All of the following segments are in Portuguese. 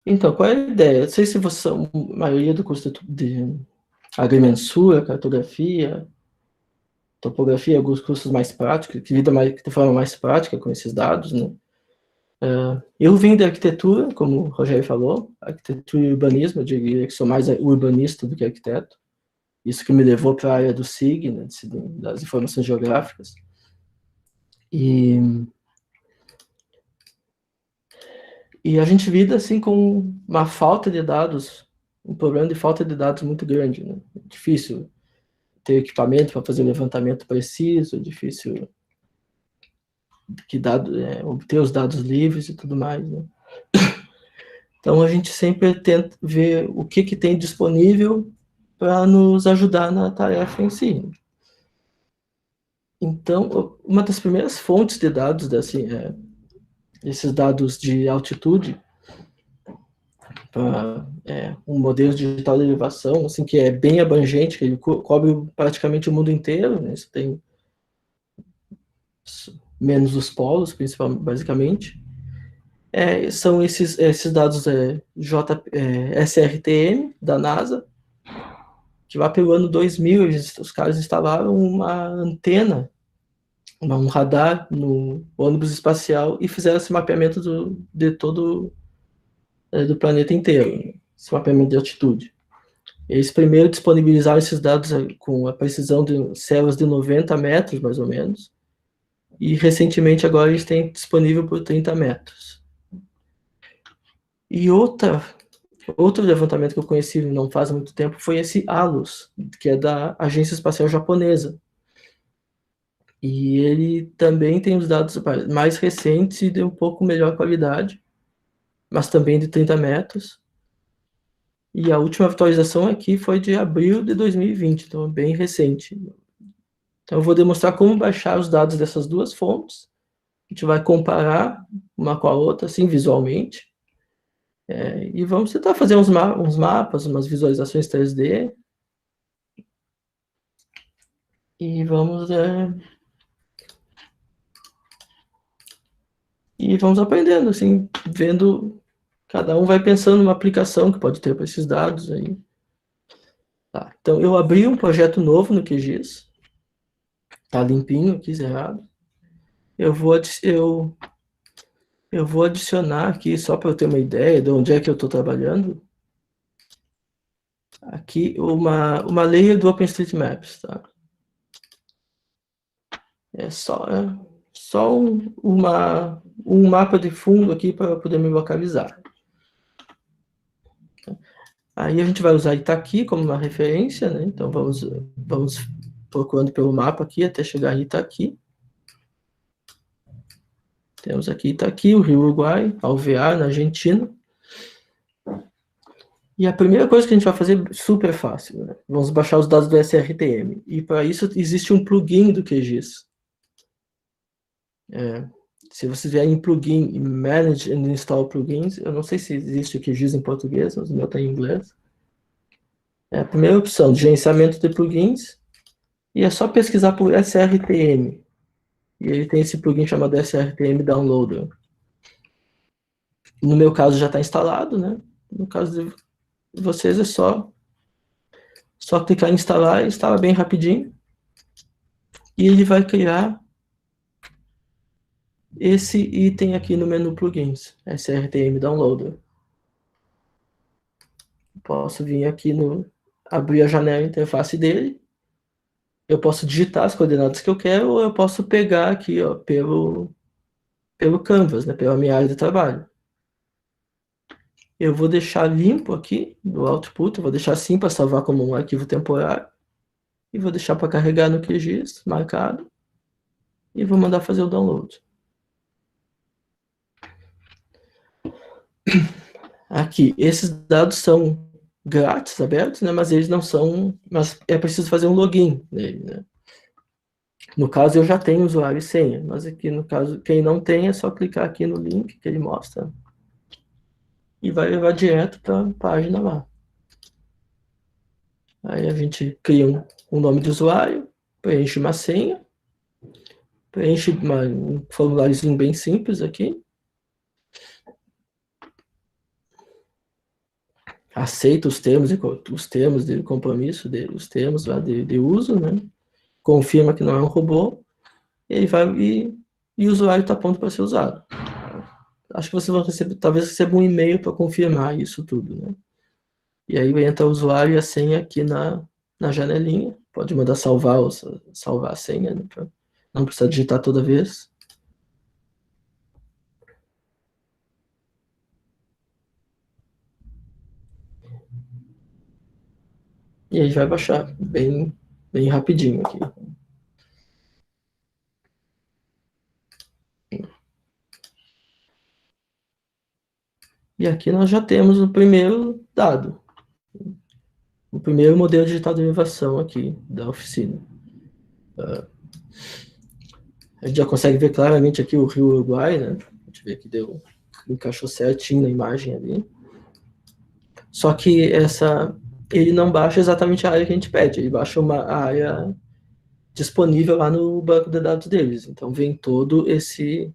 Então, qual é a ideia? Não sei se você, a maioria do curso de agrimensura, cartografia, topografia, alguns cursos mais práticos, que lida mais, de forma mais prática com esses dados, né? Eu vim da arquitetura, como o Rogério falou, arquitetura e urbanismo, eu diria que sou mais urbanista do que arquiteto. Isso que me levou para a área do SIG, né, das informações geográficas. E a gente lida assim com uma falta de dados, um problema de falta de dados muito grande, né? É difícil ter equipamento para fazer levantamento preciso, é difícil obter os dados livres e tudo mais, né? Então a gente sempre tenta ver o que tem disponível para nos ajudar na tarefa em si. Então, uma das primeiras fontes de dados, assim, esses dados de altitude, para um modelo digital de elevação, assim, que é bem abrangente, que ele cobre praticamente o mundo inteiro, né? Isso tem menos os polos, principalmente, basicamente. São esses dados SRTM, da NASA, que lá pelo ano 2000, os caras instalaram uma antena, um radar no ônibus espacial e fizeram esse mapeamento de todo do planeta inteiro, esse mapeamento de altitude. Eles primeiro disponibilizaram esses dados com a precisão de células de 90 metros, mais ou menos, e recentemente agora eles têm disponível por 30 metros. E outro levantamento que eu conheci não faz muito tempo foi esse ALOS, que é da Agência Espacial Japonesa. E ele também tem os dados mais recentes e de um pouco melhor qualidade, mas também de 30 metros. E a última atualização aqui foi de abril de 2020, então é bem recente. Então eu vou demonstrar como baixar os dados dessas duas fontes. A gente vai comparar uma com a outra, assim, visualmente. E vamos tentar fazer uns mapas, umas visualizações 3D. E vamos aprendendo, assim, vendo. Cada um vai pensando numa aplicação que pode ter para esses dados aí. Tá, então eu abri um projeto novo no QGIS. Tá limpinho aqui, zerado. Eu vou adicionar aqui, só para eu ter uma ideia de onde é que eu estou trabalhando, aqui uma layer do OpenStreetMaps, tá? É só um mapa de fundo aqui para poder me localizar. Aí a gente vai usar Itaqui como uma referência, né? Então vamos procurando pelo mapa aqui até chegar em Itaqui. Temos aqui Itaqui, o Rio Uruguai, Alvear, na Argentina. E a primeira coisa que a gente vai fazer é super fácil, né? Vamos baixar os dados do SRTM. E para isso existe um plugin do QGIS. Se você vier em plugin, Manage and Install Plugins, eu não sei se existe o QGIS em português, mas o meu está em inglês. É a primeira opção, gerenciamento de plugins, e é só pesquisar por SRTM. E ele tem esse plugin chamado SRTM Downloader. No meu caso já está instalado, né? No caso de vocês é só clicar em instalar, instala bem rapidinho. E ele vai criar esse item aqui no menu plugins, SRTM Downloader. Posso vir aqui abrir a janela interface dele. Eu posso digitar as coordenadas que eu quero, ou eu posso pegar aqui, ó, pelo Canvas, né, pela minha área de trabalho. Eu vou deixar limpo aqui no output, eu vou deixar assim para salvar como um arquivo temporário. E vou deixar para carregar no QGIS, marcado. E vou mandar fazer o download. Aqui, esses dados são grátis, abertos, né, mas eles não são... Mas é preciso fazer um login nele, né? No caso, eu já tenho usuário e senha, mas aqui no caso, quem não tem, é só clicar aqui no link que ele mostra e vai levar direto para a página lá. Aí a gente cria um nome de usuário, preenche uma senha, preenche um formuláriozinho bem simples aqui. aceita os termos de compromisso, os termos lá de uso, né? Confirma que não é um robô, e aí vai e o usuário está pronto para ser usado. Acho que você vai receber, talvez receba um e-mail para confirmar isso tudo, né? E aí entra o usuário e a senha aqui na janelinha. Pode mandar salvar a senha, né? Não precisa digitar toda vez. E aí vai baixar bem rapidinho aqui. E aqui nós já temos o primeiro dado. O primeiro modelo digital de derivação aqui da oficina. A gente já consegue ver claramente aqui o rio Uruguai, né? A gente vê que encaixou certinho na imagem ali. Só que ele não baixa exatamente a área que a gente pede, ele baixa a área disponível lá no banco de dados deles. Então vem todo esse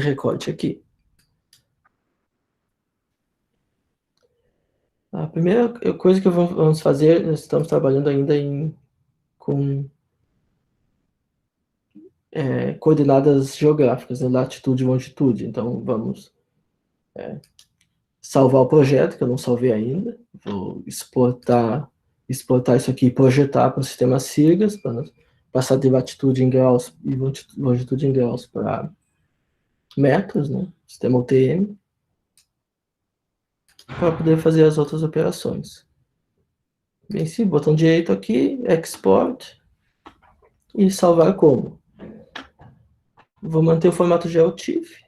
recorte aqui. A primeira coisa que vamos fazer, nós estamos trabalhando ainda com coordenadas geográficas, né, latitude e longitude. Então vamos salvar o projeto, que eu não salvei ainda. Vou exportar isso aqui e projetar para o sistema SIGAS, para passar de latitude em graus e longitude em graus para metros, né? Sistema UTM, para poder fazer as outras operações. Bem, sim, botão direito aqui, Export, e salvar como. Vou manter o formato GeoTIFF.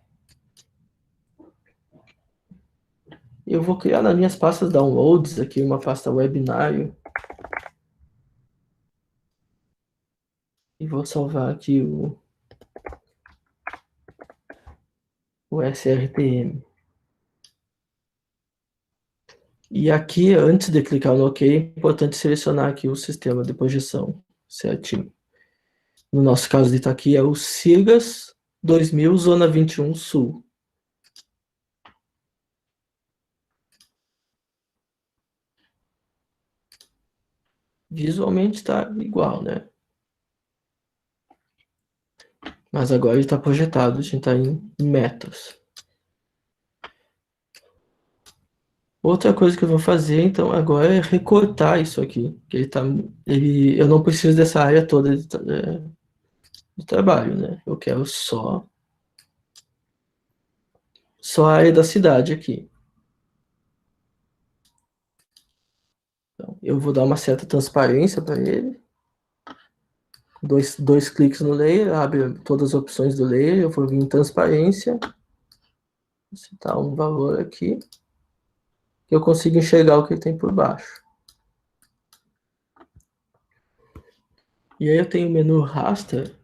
Eu vou criar nas minhas pastas downloads aqui uma pasta webinário. E vou salvar aqui o SRTM. E aqui, antes de clicar no OK, é importante selecionar aqui o sistema de projeção certinho. No nosso caso de aqui é o SIGAS 2000, Zona 21 Sul. Visualmente está igual, né? Mas agora ele está projetado, a gente está em metros. Outra coisa que eu vou fazer, então, agora é recortar isso aqui. Que eu não preciso dessa área toda de trabalho, né? Eu quero só a área da cidade aqui. Então, eu vou dar uma certa transparência para ele. Dois cliques no layer, abre todas as opções do layer, eu vou vir em transparência, vou citar um valor aqui, que eu consigo enxergar o que tem por baixo. E aí eu tenho o menu Raster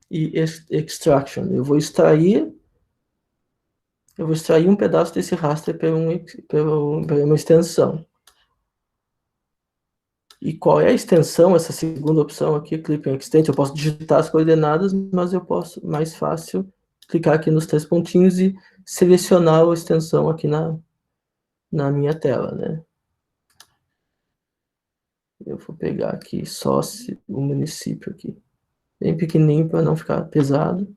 e Extraction. Eu vou extrair um pedaço desse raster para uma extensão. E qual é a extensão, essa segunda opção aqui, Clip and Extend, eu posso digitar as coordenadas, mas eu posso, mais fácil, clicar aqui nos 3 pontinhos e selecionar a extensão aqui na minha tela, né? Eu vou pegar aqui só o município aqui, bem pequenininho para não ficar pesado.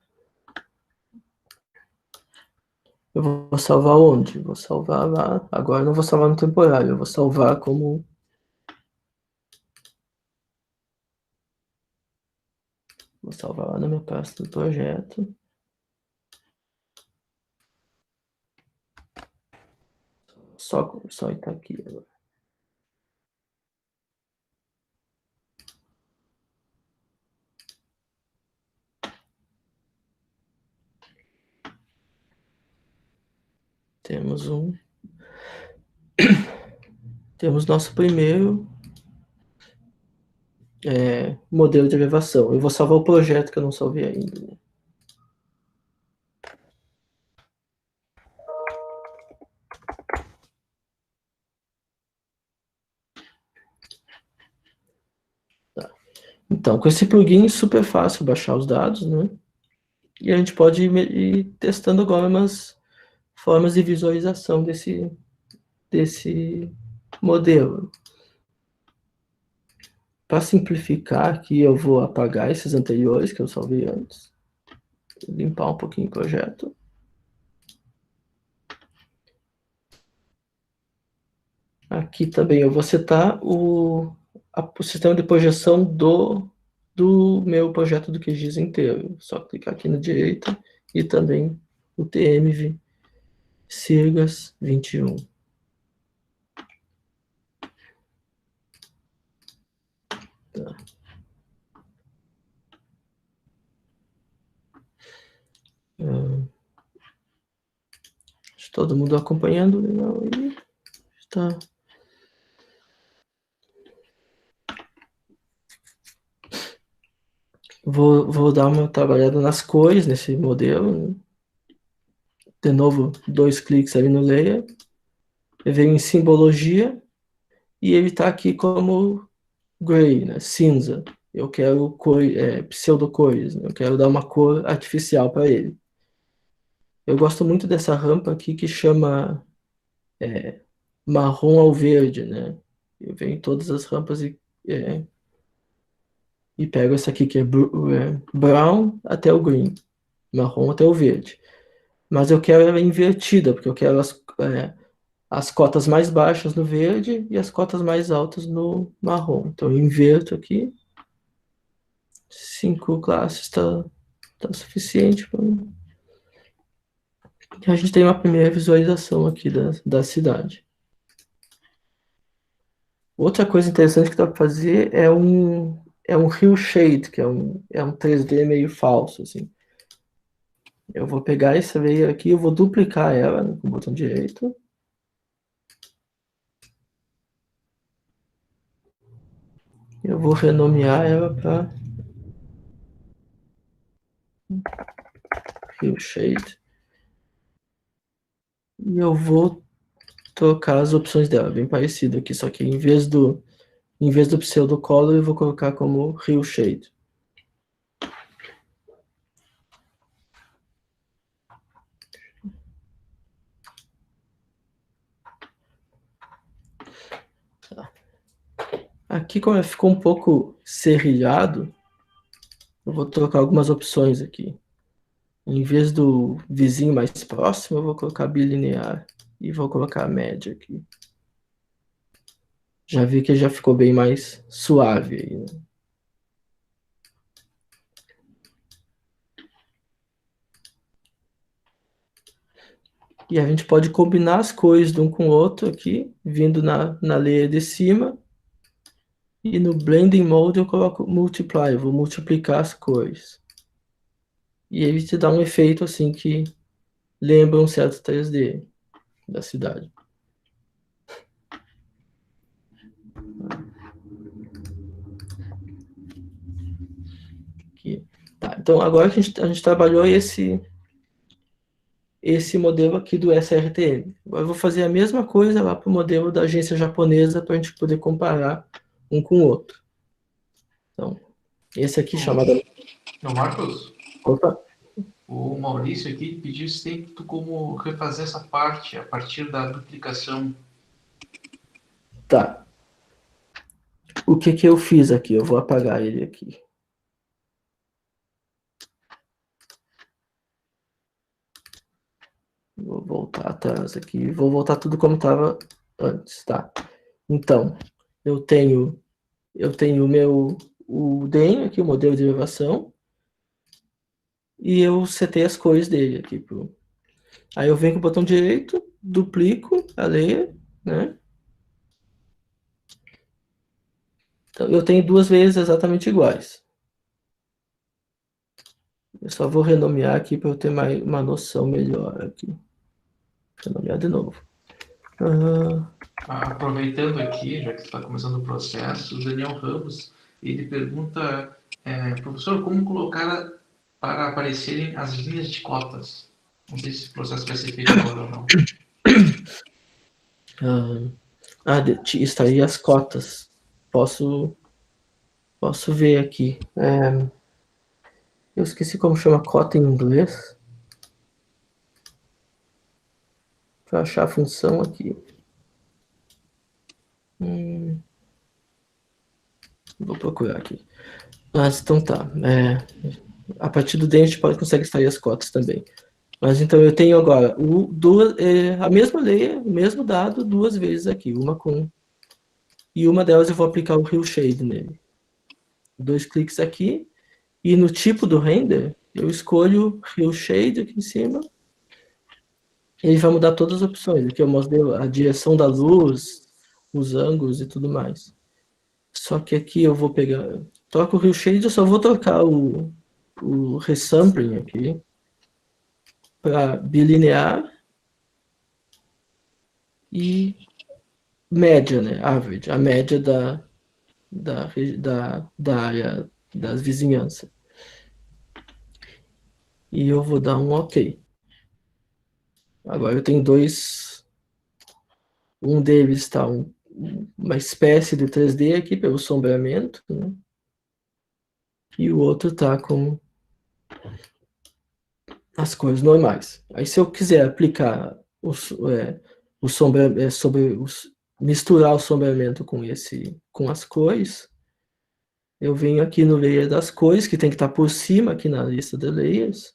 Eu vou salvar onde? Vou salvar lá, agora não vou salvar no temporário, eu vou salvar como... Vou salvar lá na minha pasta do projeto. Só está aqui agora. Temos nosso primeiro modelo de elevação. Eu vou salvar o projeto que eu não salvei ainda, né? Tá. Então, com esse plugin é super fácil baixar os dados, né? E a gente pode ir testando agora umas formas de visualização desse modelo. Para simplificar aqui, eu vou apagar esses anteriores que eu salvei antes. Limpar um pouquinho o projeto. Aqui também eu vou setar o sistema de projeção do meu projeto do QGIS inteiro. Só clicar aqui na direita e também o TMV Sirgas 21. Tá. Todo mundo acompanhando, legal aí. Tá. Vou dar uma trabalhada nas cores nesse modelo. De novo, 2 cliques ali no layer. Eu venho em simbologia e ele está aqui como gray, né? Cinza. Eu quero cor, pseudocores, né? Eu quero dar uma cor artificial para ele. Eu gosto muito dessa rampa aqui que chama marrom ao verde, né? Eu venho em todas as rampas e pego essa aqui que é brown até o green, marrom até o verde. Mas eu quero ela invertida, porque eu quero as cotas mais baixas no verde e as cotas mais altas no marrom. Então eu inverto aqui. 5 classes tá suficiente para mim. E a gente tem uma primeira visualização aqui da cidade. Outra coisa interessante que dá para fazer é um Hue Shade, que é um 3D meio falso, assim. Eu vou pegar essa layer aqui, eu vou duplicar ela, né, com o botão direito. Eu vou renomear ela para Hue Shade. E eu vou trocar as opções dela, bem parecido aqui, só que em vez do pseudocolor eu vou colocar como Hue Shade. Aqui, como ficou um pouco serrilhado, eu vou trocar algumas opções aqui. Em vez do vizinho mais próximo, eu vou colocar bilinear e vou colocar a média aqui. Já vi que já ficou bem mais suave aí, né? E a gente pode combinar as cores de um com o outro aqui, vindo na layer de cima. E no Blending Mode eu coloco Multiply, eu vou multiplicar as cores. E ele te dá um efeito assim que lembra um certo 3D da cidade. Aqui. Tá, então agora que a gente trabalhou esse modelo aqui do SRTM. Agora eu vou fazer a mesma coisa lá para o modelo da agência japonesa para a gente poder comparar um com o outro. Então, esse aqui chamado... Não, Marcos? Opa. O Maurício aqui pediu se tem como refazer essa parte a partir da duplicação. Tá. O que eu fiz aqui? Eu vou apagar ele aqui. Vou voltar atrás aqui. Vou voltar tudo como estava antes, tá? Então, eu tenho o DEM aqui, o modelo de elevação, e eu setei as cores dele aqui. Aí eu venho com o botão direito, duplico a layer, né? Então, eu tenho 2 layers exatamente iguais. Eu só vou renomear aqui para eu ter uma noção melhor aqui. Renomear de novo. Aproveitando aqui, já que está começando o processo, o Daniel Ramos, ele pergunta, professor, como colocar para aparecerem as linhas de cotas? Não sei se esse processo vai ser feito agora ou não. Está aí as cotas. Posso ver aqui. Eu esqueci como chama cota em inglês. Deixa eu achar a função aqui. Vou procurar aqui. Mas então tá. A partir do D a gente consegue extrair as cotas também. Mas então eu tenho agora a mesma layer, o mesmo dado, duas vezes aqui. E uma delas eu vou aplicar o Hillshade nele. 2 cliques aqui. E no tipo do render, eu escolho Hillshade aqui em cima. Ele vai mudar todas as opções. Aqui eu mostro a direção da luz, os ângulos e tudo mais. Só que aqui eu vou pegar... Troco o Hillshade, eu só vou trocar o resampling aqui para bilinear e média, né? Average, a média da área das vizinhanças. E eu vou dar um OK. Agora eu tenho dois. Um deles está uma espécie de 3D aqui pelo sombreamento, né? E o outro está com as cores normais. Aí se eu quiser aplicar misturar o sombreamento com as cores, eu venho aqui no layer das cores, que tem que estar por cima aqui na lista de layers,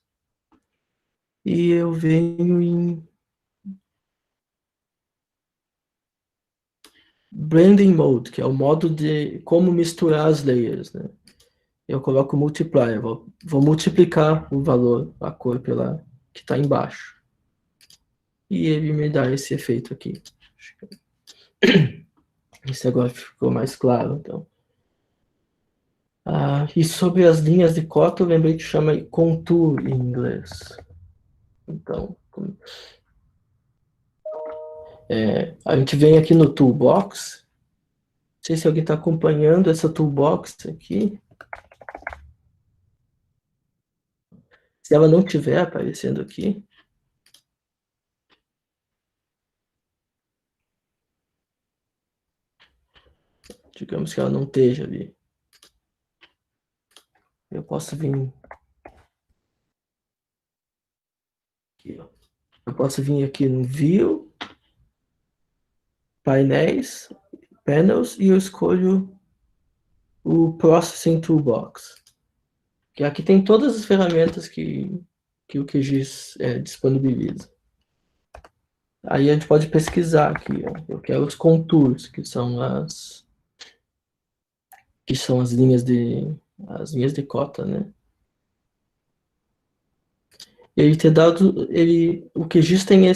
e eu venho em Blending Mode, que é o modo de como misturar as layers, né? Eu coloco Multiplier, vou multiplicar o valor, a cor pela que está embaixo. E ele me dá esse efeito aqui. Esse agora ficou mais claro, então. E sobre as linhas de cota, eu lembrei que chama contour em inglês. Então, a gente vem aqui no Toolbox. Não sei se alguém está acompanhando essa Toolbox aqui. Se ela não estiver aparecendo aqui, digamos que ela não esteja ali, eu posso vir aqui, ó. Eu posso vir aqui no View, Painéis, Panels, e eu escolho o Processing Toolbox. Que aqui tem todas as ferramentas que o QGIS disponibiliza. Aí a gente pode pesquisar aqui, ó. Eu quero os contours, que são as linhas de cota, né? Ele ter dado, o QGIS tem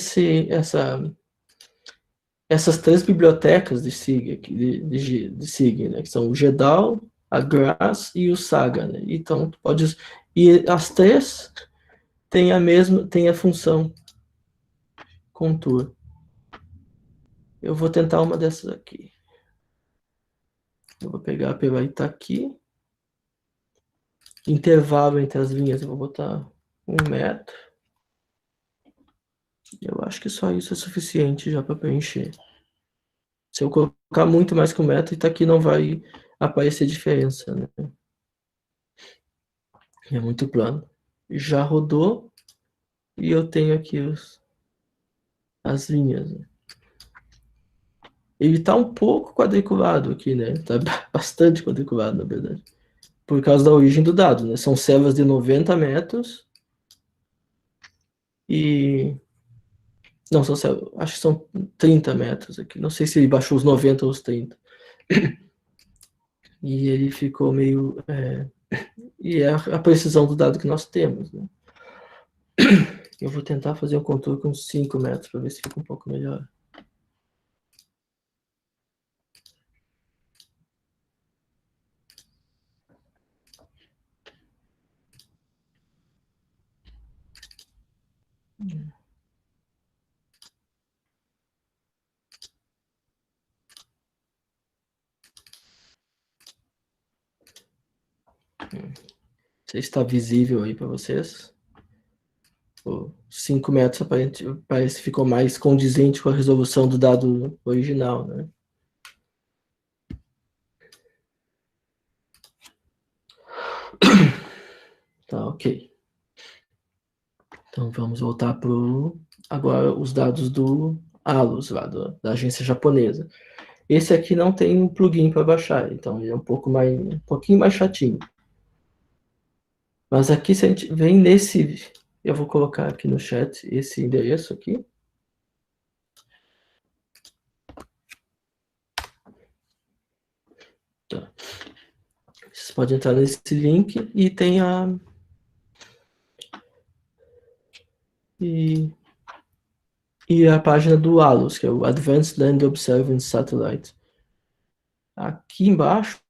essas três bibliotecas de SIG, de SIG, né? Que são o GEDAL, a GRASS e o SAGA, né? Então e as três têm a função contour. Eu vou tentar uma dessas aqui. Eu vou pegar pela Itaqui. Intervalo entre as linhas, eu vou botar 1 metro. Eu acho que só isso é suficiente já para preencher. Se eu colocar muito mais que 1 metro, Itaqui não vai aparecer diferença, né? É muito plano. Já rodou e eu tenho aqui as linhas, né? Ele está um pouco quadriculado aqui, né? Está bastante quadriculado, na verdade. Por causa da origem do dado, né? São células de 90 metros e... Não, acho que são 30 metros aqui. Não sei se ele baixou os 90 ou os 30. E ele ficou meio... E é a precisão do dado que nós temos, né? Eu vou tentar fazer um contorno com 5 metros para ver se fica um pouco melhor. Não sei se está visível aí para vocês. 5 metros parece que ficou mais condizente com a resolução do dado original, né? Tá, ok. Então vamos voltar para agora os dados do ALUS, lá da agência japonesa. Esse aqui não tem um plugin para baixar, então ele é um pouquinho mais chatinho. Mas aqui, se a gente vem nesse, eu vou colocar aqui no chat esse endereço aqui. Tá. Vocês podem entrar nesse link e tem e a página do ALOS, que é o Advanced Land Observance Satellite. Aqui embaixo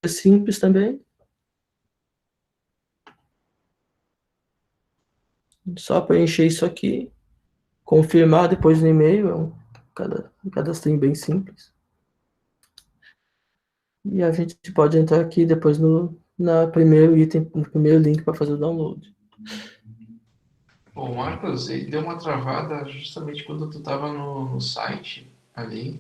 é simples também. Só preencher isso aqui, confirmar depois no e-mail, é um cadastrinho bem simples. E a gente pode entrar aqui depois na primeiro item, no primeiro link para fazer o download. Bom, Marcos, ele deu uma travada justamente quando tu estava no site ali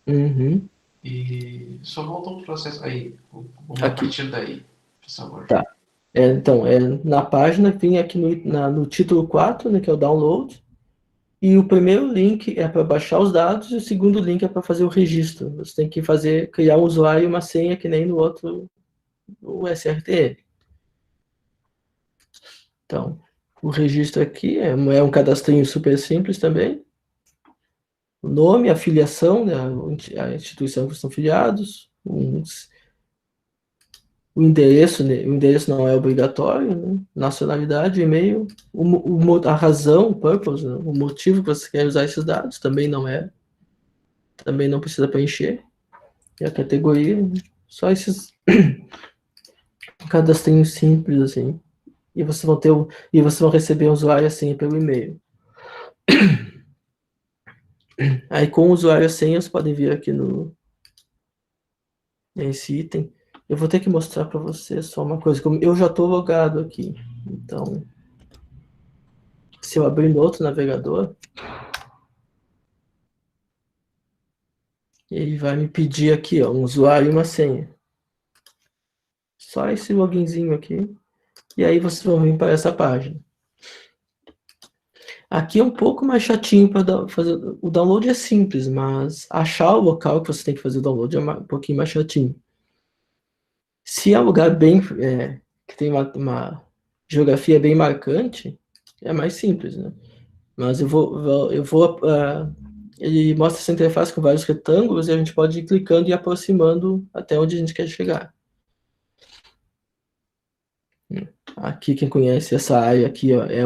Uhum. e só voltou o processo. Aí, vamos a Aqui, partir daí, por favor. tá. Então, na página, vem aqui no título 4, né, que é o download, e o primeiro link é para baixar os dados e o segundo link é para fazer o registro. Você tem que criar um usuário e uma senha que nem no outro, o SRTL. Então, o registro aqui é um cadastrinho super simples também. O nome, a filiação, né, a instituição que estão filiados, o endereço, né, o endereço não é obrigatório, né, nacionalidade, e-mail, a razão, o purpose, né, o motivo que você quer usar esses dados também também não precisa preencher. E a categoria, né, só esses cadastrinhos simples assim. E vocês vão receber um usuário e senha pelo e-mail. Aí com o usuário e senha, vocês podem vir aqui nesse item. Eu vou ter que mostrar para vocês só uma coisa. Eu já estou logado aqui. Então, se eu abrir no outro navegador, ele vai me pedir aqui, ó, um usuário e uma senha. Só esse loginzinho aqui. E aí vocês vão vir para essa página. Aqui é um pouco mais chatinho para fazer. O download é simples, mas achar o local que você tem que fazer o download é um pouquinho mais chatinho. Se é um lugar que tem uma geografia bem marcante, é mais simples, né? Mas ele mostra essa interface com vários retângulos e a gente pode ir clicando e aproximando até onde a gente quer chegar. Aqui, quem conhece essa área aqui, ó, é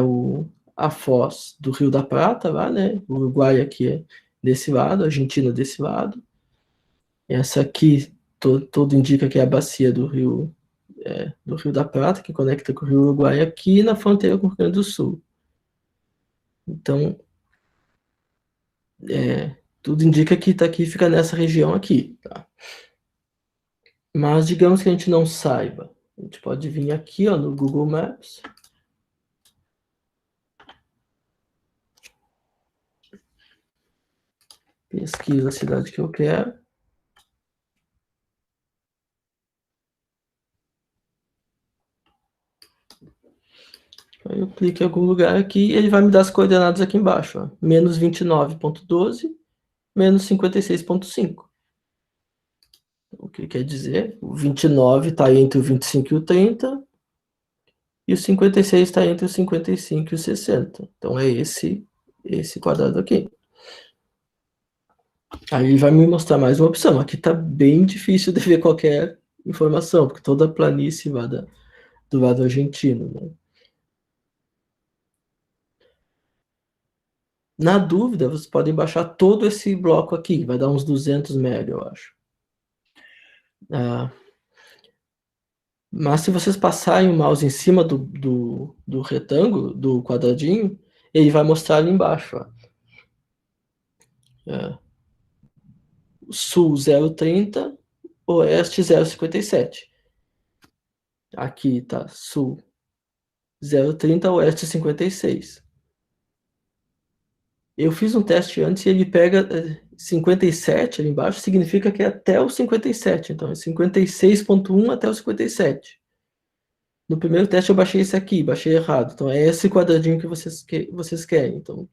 a foz do Rio da Prata, lá, né? O Uruguai aqui é desse lado, a Argentina desse lado. Essa aqui, todo indica que é a bacia do Rio da Prata, que conecta com o Rio Uruguai aqui na fronteira com o Rio Grande do Sul. Então, tudo indica que tá aqui, fica nessa região aqui, tá? Mas digamos que a gente não saiba. A gente pode vir aqui, ó, no Google Maps. Pesquisa a cidade que eu quero. Aí eu clico em algum lugar aqui e ele vai me dar as coordenadas aqui embaixo, ó. Menos 29,12, menos 56,5. O que quer dizer? O 29 está entre o 25 e o 30, e o 56 está entre o 55 e o 60. Então é esse quadrado aqui. Aí ele vai me mostrar mais uma opção. Aqui está bem difícil de ver qualquer informação, porque toda a planície vai do lado argentino, né? Na dúvida, vocês podem baixar todo esse bloco aqui, vai dar uns 200 MB, eu acho. Mas se vocês passarem o mouse em cima do retângulo, do quadradinho, ele vai mostrar ali embaixo, ó. Sul 0,30, oeste 0,57. Aqui tá sul 0,30, oeste 56. Eu fiz um teste antes e ele pega 57 ali embaixo, significa que é até o 57. Então, é 56.1 até o 57. No primeiro teste eu baixei esse aqui, baixei errado. Então, é esse quadradinho que vocês querem. Então,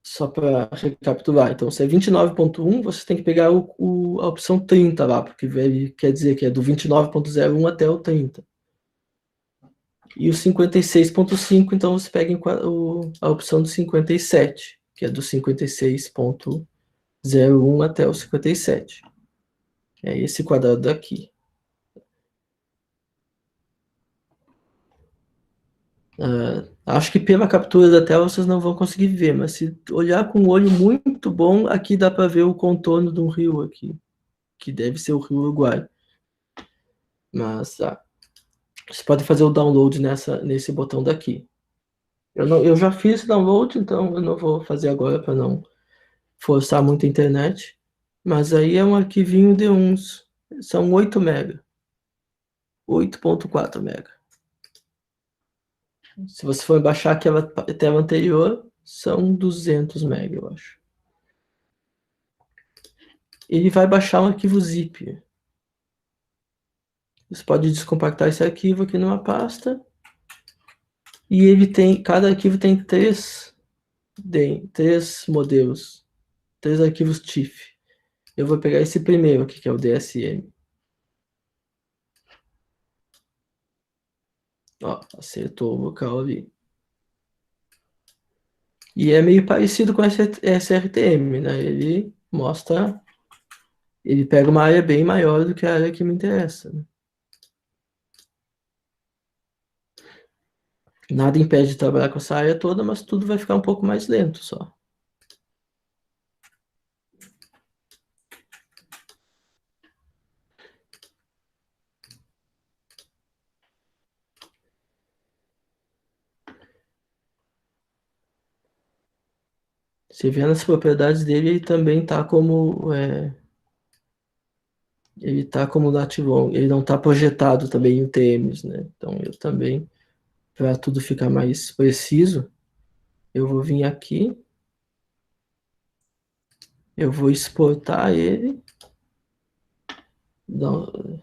só para recapitular. Então, se é 29.1, você tem que pegar a opção 30 lá, porque ele quer dizer que é do 29.01 até o 30. E o 56.5, então você pega a opção do 57, que é do 56.01 até o 57. É esse quadrado daqui. Acho que pela captura da tela vocês não vão conseguir ver, mas se olhar com um olho muito bom, aqui dá para ver o contorno de um rio aqui, que deve ser o rio Uruguai. Mas você pode fazer o download nesse botão daqui. Eu já fiz esse download, então eu não vou fazer agora para não forçar muito a internet. Mas aí é um arquivinho de são 8 MB. 8.4 MB. Se você for baixar aquela tela anterior, são 200 MB, eu acho. Ele vai baixar um arquivo zip. Você pode descompactar esse arquivo aqui numa pasta. E cada arquivo tem três modelos, 3 arquivos TIFF. Eu vou pegar esse primeiro aqui, que é o DSM. Ó, acertou o local ali. E é meio parecido com SRTM, né? Ele pega uma área bem maior do que a área que me interessa, né? Nada impede de trabalhar com essa área toda, mas tudo vai ficar um pouco mais lento só. Você vê nas propriedades dele, ele também está ele tá como Dativon, ele não está projetado também em UTMs, né? Então eu também, para tudo ficar mais preciso, eu vou vir aqui, eu vou exportar ele,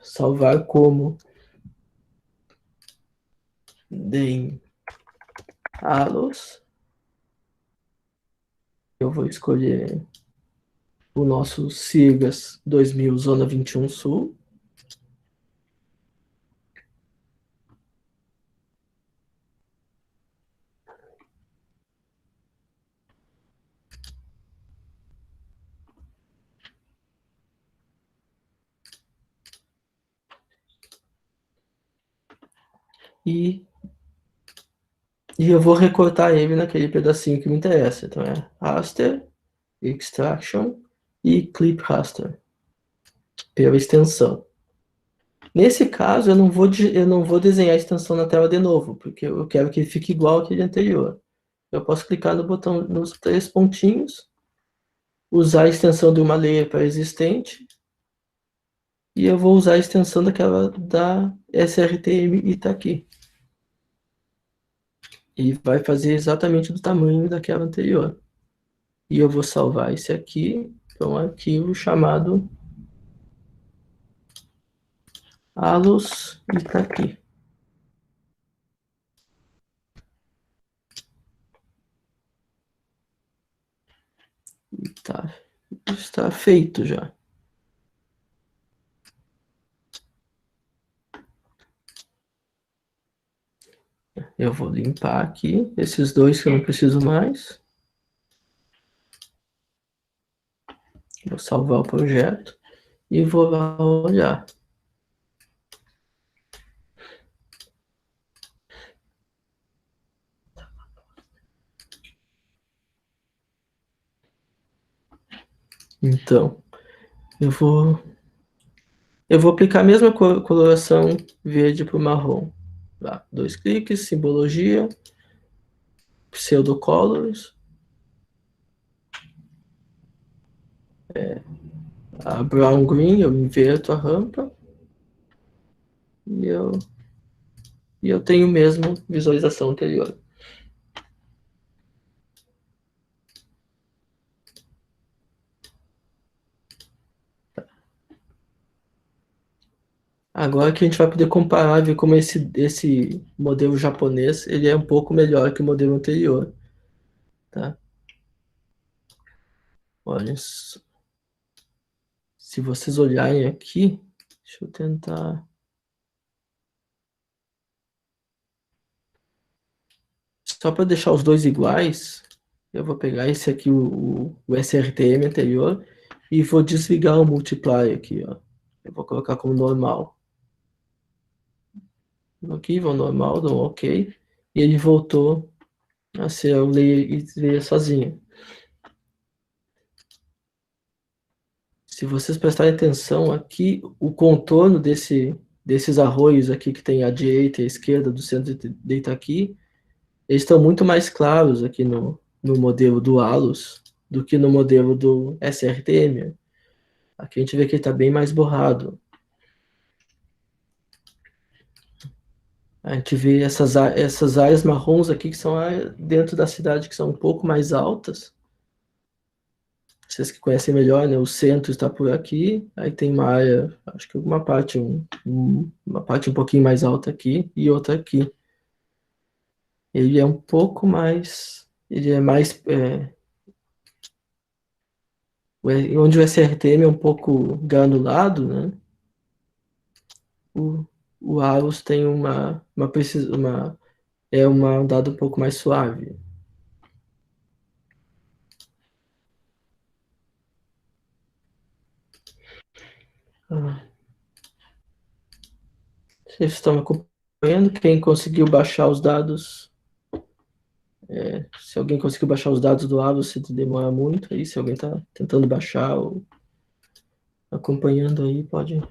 salvar como DEM Alos. Eu vou escolher o nosso SIGAS 2000 Zona 21 Sul. E eu vou recortar ele naquele pedacinho que me interessa. Então é raster, extraction e clip raster, pela extensão. Nesse caso, eu não vou desenhar a extensão na tela de novo, porque eu quero que ele fique igual àquele anterior. Eu posso clicar no botão, nos 3 pontinhos, usar a extensão de uma layer para existente, e eu vou usar a extensão da SRTM e tá aqui. E vai fazer exatamente do tamanho daquela anterior. E eu vou salvar esse aqui para um arquivo chamado Alos Itaqui. Tá, está feito já. Eu vou limpar aqui esses dois que eu não preciso mais. Vou salvar o projeto e vou lá olhar. Então, eu vou aplicar a mesma coloração verde para o marrom. Lá, 2 cliques, simbologia, pseudocolors. A brown green, eu inverto a rampa. E eu tenho mesmo visualização anterior. Agora que a gente vai poder comparar, ver como esse modelo japonês, ele é um pouco melhor que o modelo anterior, tá? Olha, se vocês olharem aqui, deixa eu tentar... Só para deixar os dois iguais, eu vou pegar esse aqui, o SRTM anterior, e vou desligar o multiplier aqui, ó. Eu vou colocar como normal. Aqui, vou normal, dou um OK. E ele voltou a ser o layer sozinho. Se vocês prestarem atenção aqui, o contorno desses arroios aqui que tem à direita e à esquerda do centro de data aqui, eles estão muito mais claros aqui no modelo do Alus do que no modelo do SRTM. Aqui a gente vê que ele está bem mais borrado. A gente vê essas áreas marrons aqui que são dentro da cidade que são um pouco mais altas. Vocês que conhecem melhor, né? O centro está por aqui, aí tem uma área, acho que uma parte uma parte um pouquinho mais alta aqui e outra aqui. Ele é um pouco mais, ele é mais, onde o SRTM é um pouco granulado, né? O Arus tem uma andada um pouco mais suave. Ah, vocês estão me acompanhando? Quem conseguiu baixar os dados? Se alguém conseguiu baixar os dados do Arus, se demora muito aí, se alguém está tentando baixar ou acompanhando aí, pode.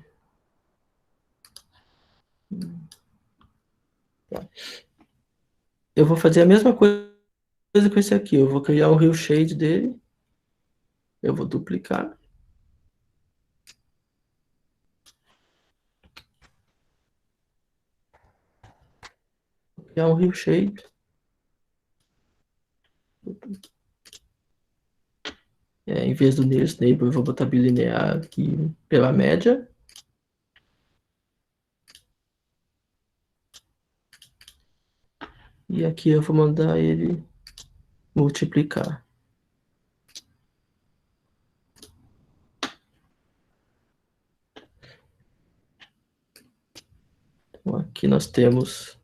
Tá. Eu vou fazer a mesma coisa com esse aqui. Eu vou criar o Rio Shade dele. Eu vou duplicar. Vou criar um Rio Shade. Em vez do nearest neighbor, eu vou botar bilinear aqui pela média. E aqui eu vou mandar ele multiplicar. Então, aqui nós temos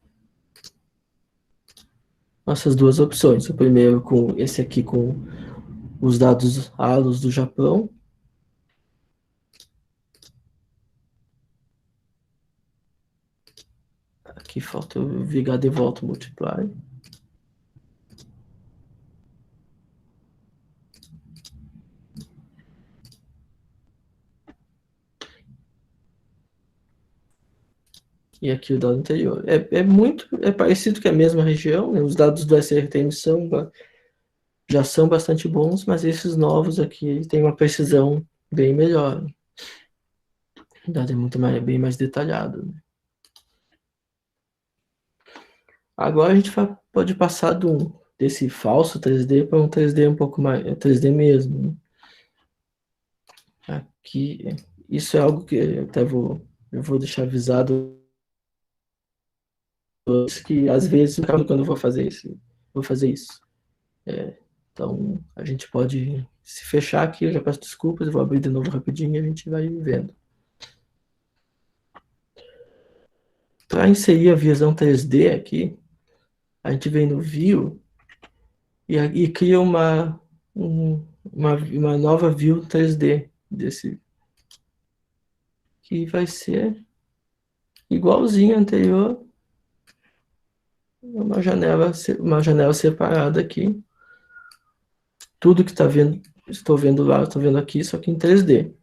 nossas duas opções. O primeiro com esse aqui com os dados ALOS do Japão. Aqui falta eu ligar de volta o multiply. E aqui o dado anterior. É parecido com a mesma região, né? Os dados do SRTM já são bastante bons, mas esses novos aqui têm uma precisão bem melhor. O dado é bem mais detalhado, né? Agora a gente pode passar desse falso 3D para um 3D um pouco mais 3D mesmo, né? Aqui, isso é algo que eu vou deixar avisado que às vezes quando eu vou fazer isso. Então a gente pode se fechar aqui, eu já peço desculpas, eu vou abrir de novo rapidinho e a gente vai vendo. Para inserir a visão 3D aqui, a gente vem no View e cria uma nova View 3D que vai ser igualzinho à anterior, uma janela separada aqui. Tudo que estou vendo lá, estou vendo aqui, só que em 3D.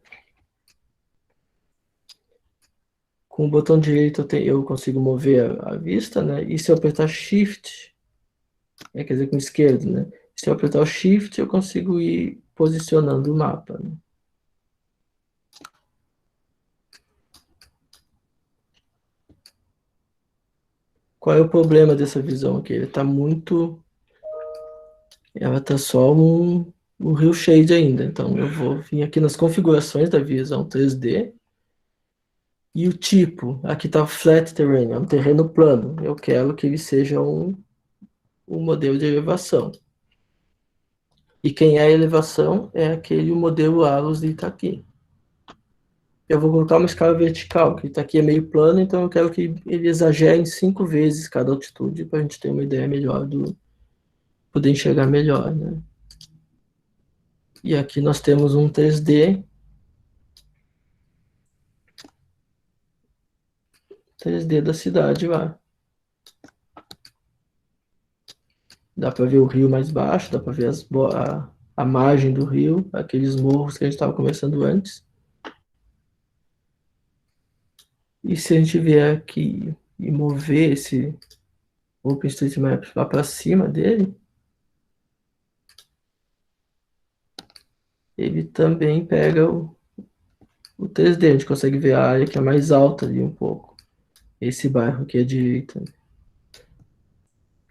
Com o botão direito eu consigo mover a vista, né? E se eu apertar Shift, quer dizer, com o esquerdo, né? Se eu apertar o Shift, eu consigo ir posicionando o mapa, né? Qual é o problema dessa visão aqui? Ela tá só um Rio Shade ainda. Então eu vou vir aqui nas configurações da visão 3D E o tipo, aqui está flat terrain, é um terreno plano. Eu quero que ele seja um modelo de elevação. E quem é a elevação é aquele modelo Alos de Itaqui. Eu vou colocar uma escala vertical, que Itaqui é meio plano, então eu quero que ele exagere em 5 vezes cada altitude, para a gente ter uma ideia melhor poder enxergar melhor, né? E aqui nós temos um 3D da cidade lá. Dá para ver o rio mais baixo, dá para ver a margem do rio, aqueles morros que a gente estava conversando antes. E se a gente vier aqui e mover esse OpenStreetMap lá para cima dele, ele também pega o 3D, a gente consegue ver a área que é mais alta ali um pouco. Esse bairro aqui à direita.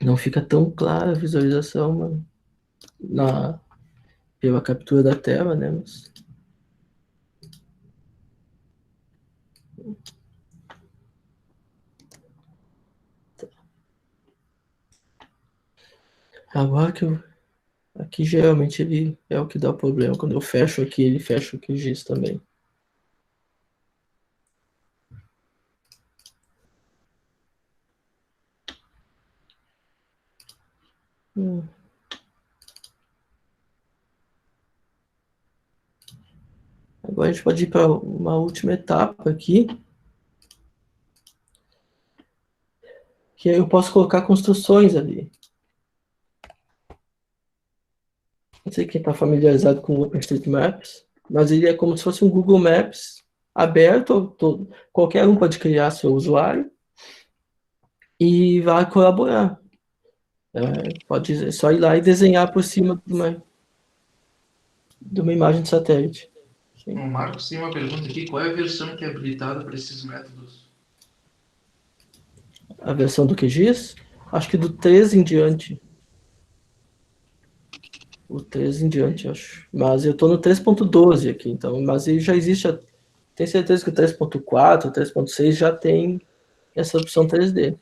Não fica tão clara a visualização, mano, pela captura da tela, né? Mas agora que aqui geralmente ele é o que dá o problema. Quando eu fecho aqui, ele fecha o QGIS também. Agora a gente pode ir para uma última etapa aqui, que aí eu posso colocar construções ali. Não sei quem está familiarizado com o OpenStreetMaps, mas ele é como se fosse um Google Maps aberto, qualquer um pode criar seu usuário e vai colaborar. Pode só ir lá e desenhar por cima de uma imagem de satélite. O Marcos tem uma pergunta aqui: qual é a versão que é habilitada para esses métodos? A versão do QGIS, acho que do 13 em diante. O 13 em diante, acho. Mas eu estou no 3.12 aqui, então. Mas ele já existe. Tenho certeza que o 3.4, o 3.6 já tem essa opção 3D.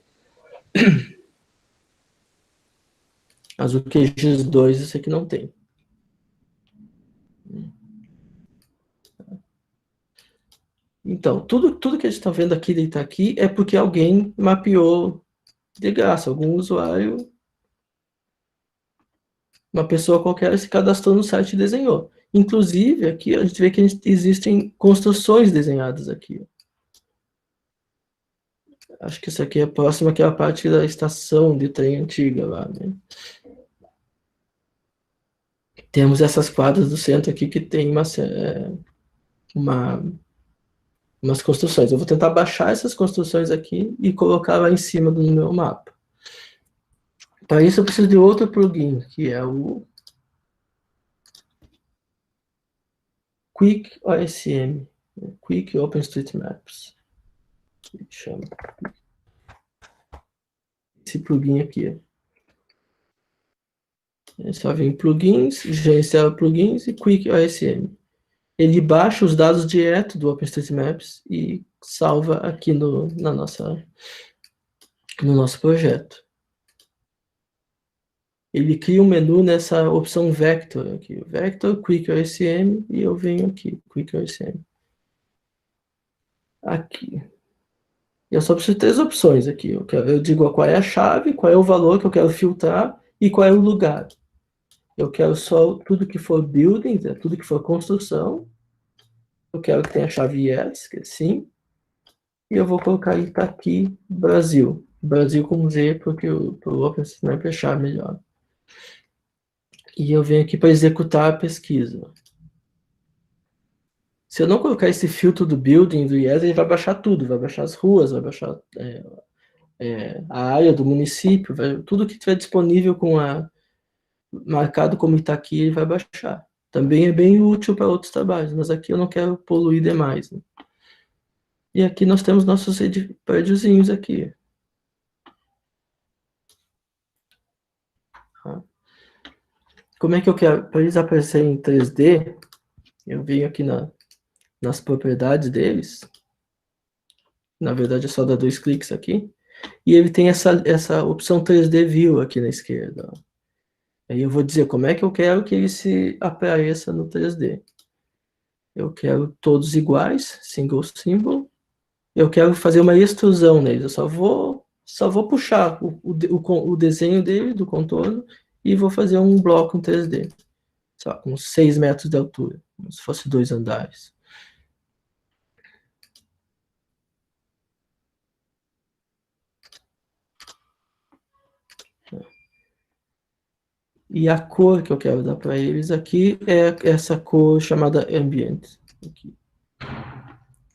Mas o QGIS 2 esse aqui não tem. Então, tudo que a gente está vendo aqui de Itaqui é porque alguém mapeou de graça, algum usuário, uma pessoa qualquer se cadastrou no site e desenhou. Inclusive, aqui a gente vê que existem construções desenhadas aqui. Acho que isso aqui é próximo àquela parte da estação de trem antiga lá, né? Temos essas quadras do centro aqui que tem umas construções. Eu vou tentar baixar essas construções aqui e colocar lá em cima do meu mapa. Para isso eu preciso de outro plugin, que é o Quick OSM, Quick OpenStreetMaps, que chama. Esse plugin aqui. É só vir em plugins, gerenciar plugins e Quick OSM. Ele baixa os dados direto do OpenStreetMaps e salva aqui no nosso projeto. Ele cria um menu nessa opção Vector aqui, Vector, Quick OSM, e eu venho aqui, Quick OSM. Aqui. Eu só preciso de 3 opções aqui. Eu digo qual é a chave, qual é o valor que eu quero filtrar e qual é o lugar. Eu quero só tudo que for building, tudo que for construção. Eu quero que tenha a chave yes, que é sim. E eu vou colocar Itaqui, Brasil. Brasil com Z, porque o OpenStreetMap é chave melhor. E eu venho aqui para executar a pesquisa. Se eu não colocar esse filtro do building, do yes, ele vai baixar tudo. Vai baixar as ruas, vai baixar a área do município, tudo que estiver disponível marcado como Itaqui, ele vai baixar. Também é bem útil para outros trabalhos, mas aqui eu não quero poluir demais. Né? E aqui nós temos nossos prédiozinhos aqui. Como é que eu quero? Para eles aparecerem em 3D, eu venho aqui nas propriedades deles Na verdade, é só dar 2 cliques aqui. E ele tem essa opção 3D View aqui na esquerda. Aí eu vou dizer como é que eu quero que ele se apareça no 3D. Eu quero todos iguais, single symbol. Eu quero fazer uma extrusão neles. Eu só vou puxar o desenho dele, do contorno, e vou fazer um bloco em 3D. Só com 6 metros de altura, como se fosse 2 andares. E a cor que eu quero dar para eles aqui é essa cor chamada Ambient. Aqui.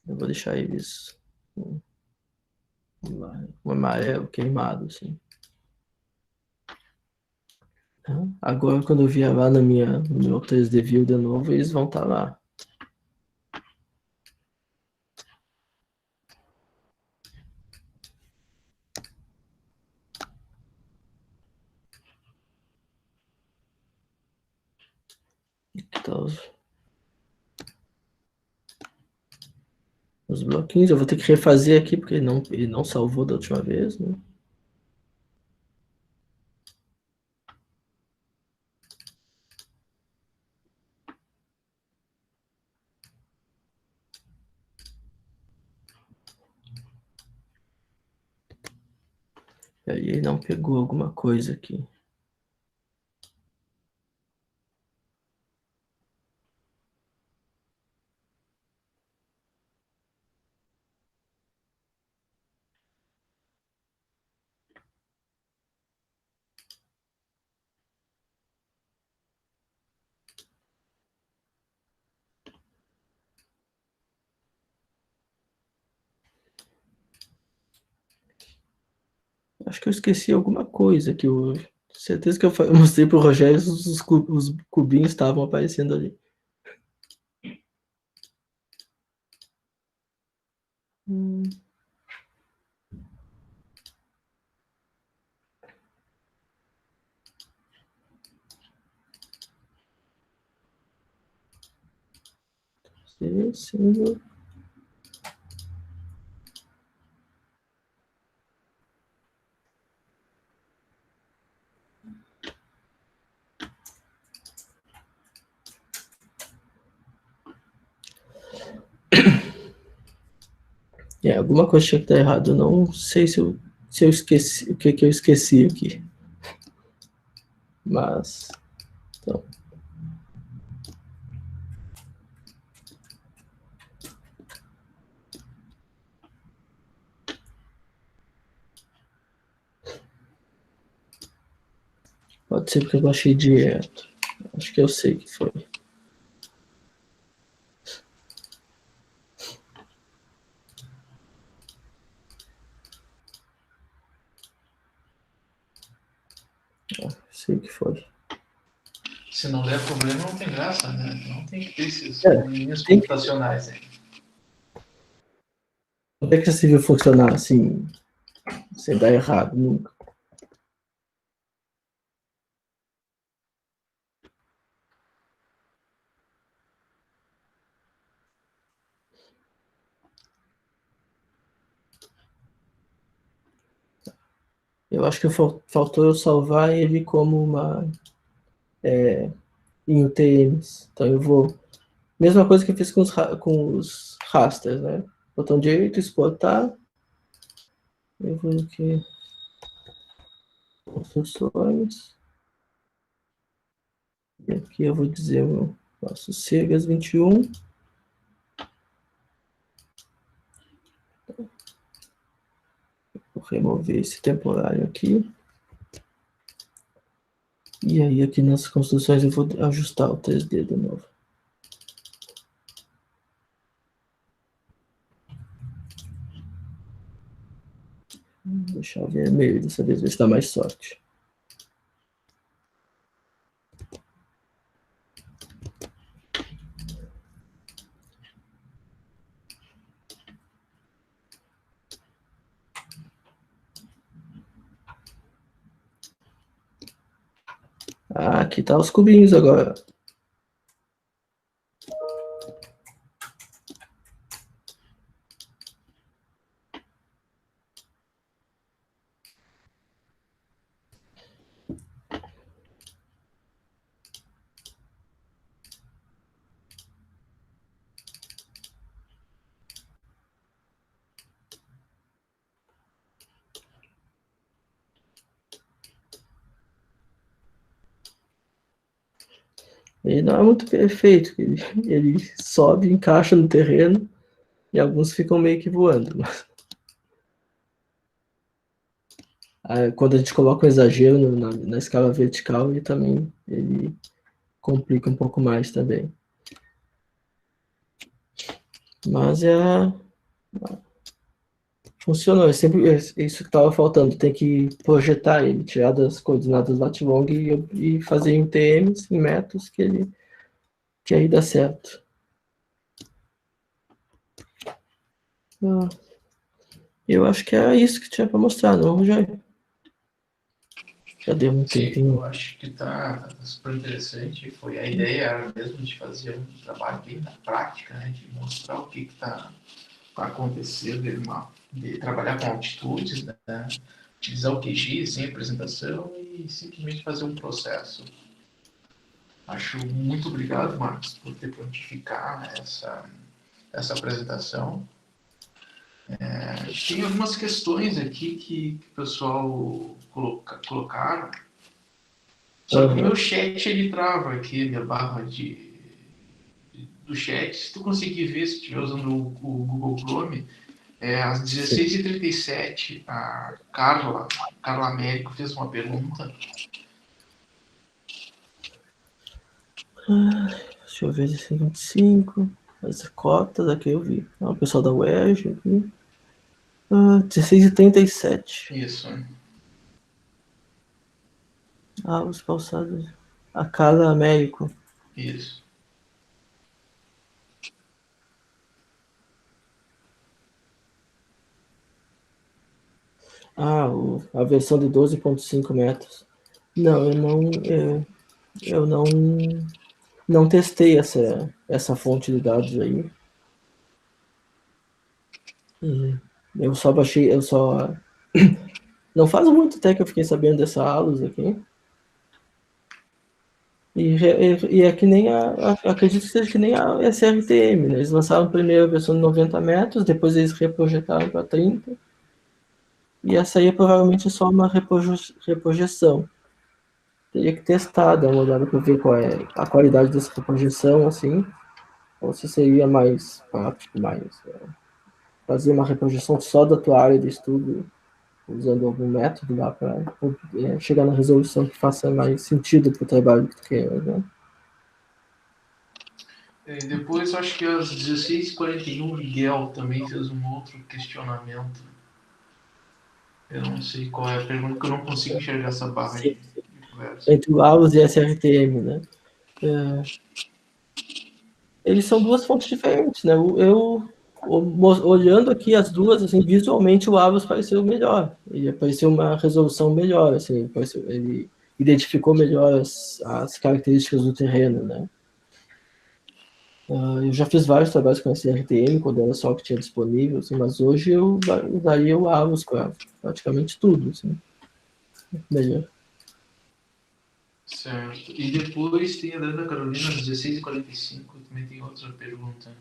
Eu vou deixar eles com um amarelo queimado, assim. Agora, quando eu vier lá no meu 3D View de novo, eles vão estar lá. Aqui tá os bloquinhos. Eu vou ter que refazer aqui, porque ele não salvou da última vez, né? E aí ele não pegou alguma coisa aqui. Acho que eu esqueci alguma coisa que eu... Certeza que eu mostrei pro Rogério, os cubinhos estavam aparecendo ali. Sim. Alguma coisa tinha que estar errado. Eu não sei se eu esqueci o que eu esqueci aqui. Mas, então. Pode ser porque eu baixei direto. Acho que eu sei que foi. Sei que foi. Se não der problema, não tem graça, né? Não tem que ter esses É, probleminhas tem que... computacionais aí. Como é que você viu funcionar assim, sem dar errado nunca? Eu acho que faltou eu salvar ele como em UTMs. Então eu vou... Mesma coisa que eu fiz com os rasters, né? Botão direito, exportar. Eu vou aqui... Construções. E aqui eu vou dizer o nosso Cegas 21. Vou remover esse temporário aqui. E aí aqui nas construções eu vou ajustar o 3D de novo. Vou deixar vermelho dessa vez, ver se dá mais sorte. Ah, aqui tá os cubinhos agora. Ele não é muito perfeito, ele sobe, encaixa no terreno e alguns ficam meio que voando. Quando a gente coloca um exagero na escala vertical, ele complica um pouco mais também. Mas funcionou, isso que estava faltando, tem que projetar ele, tirar das coordenadas lat-long e fazer em TMs, em metros, que aí dá certo. Eu acho que era isso que tinha para mostrar, não, Rogério? Já deu um Sim, tempinho. eu acho que tá super interessante. Foi a ideia era mesmo de fazer um trabalho bem na prática, né, de mostrar o que está acontecendo, de trabalhar com altitudes, né, utilizar o QGIS sem apresentação e simplesmente fazer um processo. Acho muito obrigado, Marcos, por ter prontificar essa apresentação. Tem algumas questões aqui que o pessoal colocaram. Só que o meu chat ele trava aqui, minha barra do chat. Se tu conseguir ver, se estiver usando o Google Chrome, às 16h37, a Carla Américo fez uma pergunta. Deixa eu ver, 25, as cotas aqui eu vi. O pessoal da UERJ aqui. 16h37. Isso. Os calçados. A Carla Américo. Isso. A versão de 12,5 metros. Não, eu não testei essa fonte de dados aí. Eu só baixei, não faz muito até que eu fiquei sabendo dessa Alus aqui. E é que nem acredito que seja que nem a SRTM, né? Eles lançaram a primeira versão de 90 metros, depois eles reprojetaram para 30. E essa aí provavelmente é só uma reprojeção. Teria que testar, dar uma olhada para ver qual é a qualidade dessa reprojeção, assim, ou se seria mais prático, fazer uma reprojeção só da tua área de estudo, usando algum método lá para chegar na resolução que faça mais sentido para o trabalho que tu quer, né? Depois, acho que às 16h41, o Miguel também fez um outro questionamento. Eu não sei qual é a pergunta, porque eu não consigo enxergar essa barra Sim, de conversa. entre o AUS e SRTM, né? Eles são duas fontes diferentes, né? Olhando aqui as duas, assim, visualmente o AUS pareceu melhor. Ele pareceu uma resolução melhor, assim, ele identificou melhor as características do terreno, né? Eu já fiz vários trabalhos com SRTM, quando era só o que tinha disponível, assim, mas hoje eu usaria o AUS para praticamente tudo, assim, melhor. Certo. E depois tem a Ana Carolina, às 16h45, também tem outra pergunta.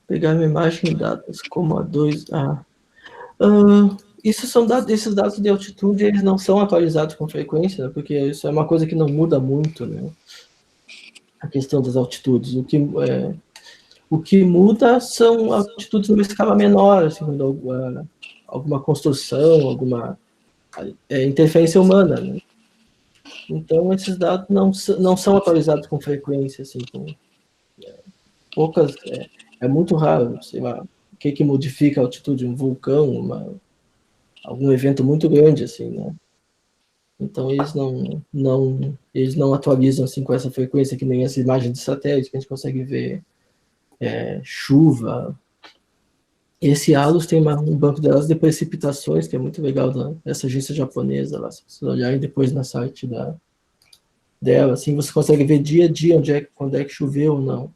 Pegar uma imagem e dados como a 2. Esses dados de altitude, eles não são atualizados com frequência, né, porque isso é uma coisa que não muda muito, né? A questão das altitudes. O que muda são altitudes numa escala menor, assim, quando alguma construção, alguma interferência humana, né? Então, esses dados não são atualizados com frequência, assim, com poucas. É muito raro, sei lá, o que modifica a altitude de um vulcão, algum evento muito grande, assim, né? Então eles não atualizam assim com essa frequência que nem essa imagem de satélite que a gente consegue ver chuva. Esse ALUS tem um banco delas de precipitações que é muito legal dessa agência japonesa lá, se vocês olharem depois na site dela, assim você consegue ver dia a dia quando é que choveu ou não.